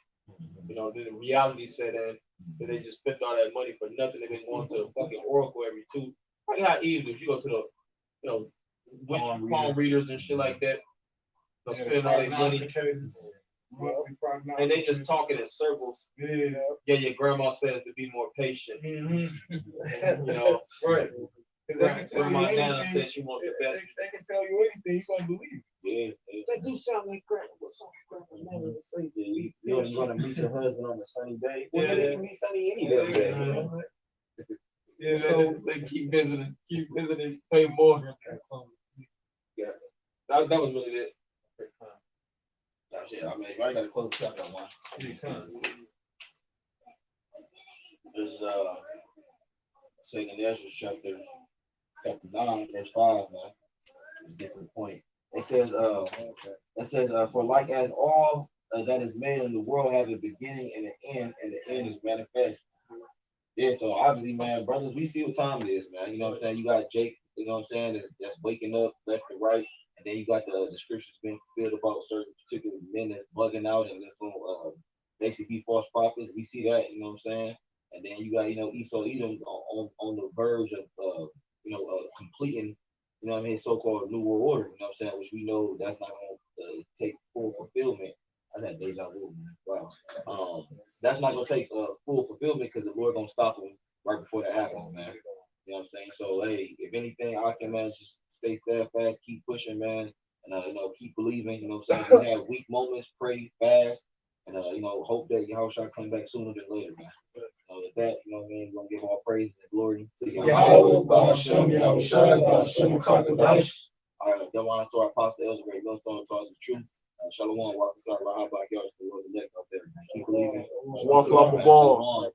Then the reality set in. Then they just spent all that money for nothing. They've been going to the fucking oracle every two. Like how Eve, if you go to the witch palm readers and shit like that, they'll spend all their money. And they just talking in circles. Yeah, your grandma says to be more patient. Right. Grandma Nana said she wants the best. They can tell you anything, you gonna believe. Yeah. That do sound like grandma. What's up, grandma Nana? You're gonna meet your husband on a sunny day. Well, then it can be sunny any day. Yeah, So keep visiting, pay more. Yeah, that was really it. I mean, I gotta close chapter 1. This is Second Ezra chapter 9, verse 5, man. Let's get to the point. It says, for like as all that is made in the world have a beginning and an end, and the end is manifest. Yeah, so obviously, man, brothers, we see what time it is, man. You know what I'm saying? You got Jake, you know what I'm saying, that's waking up left and right. And then you got the scriptures being fulfilled about certain particular men that's bugging out and that's going to basically be false prophets. We see that, you know what I'm saying? And then you got, Esau Edom on the verge of, completing, his so-called New World Order, you know what I'm saying? Which we know that's not going to take full fulfillment. I had deja vu, man. Wow. That's not going to take full fulfillment because the Lord going to stop them right before that happens, man. You know what I'm saying? So, hey, if anything, I can, man, just stay steadfast, keep pushing, man, and, keep believing, you know what I'm saying? We have weak moments, pray, fast, and, hope that Yahushua come back sooner than later, man. With that, you know what I mean? We're going to give all praise and glory to Yahweh. All right, then want to our apostle, Elder Great Millstone, talks the truth. Shalom, walk aside, Rahab, Back Yards, the Lord elect out there. Keep believing. Walk like a ball.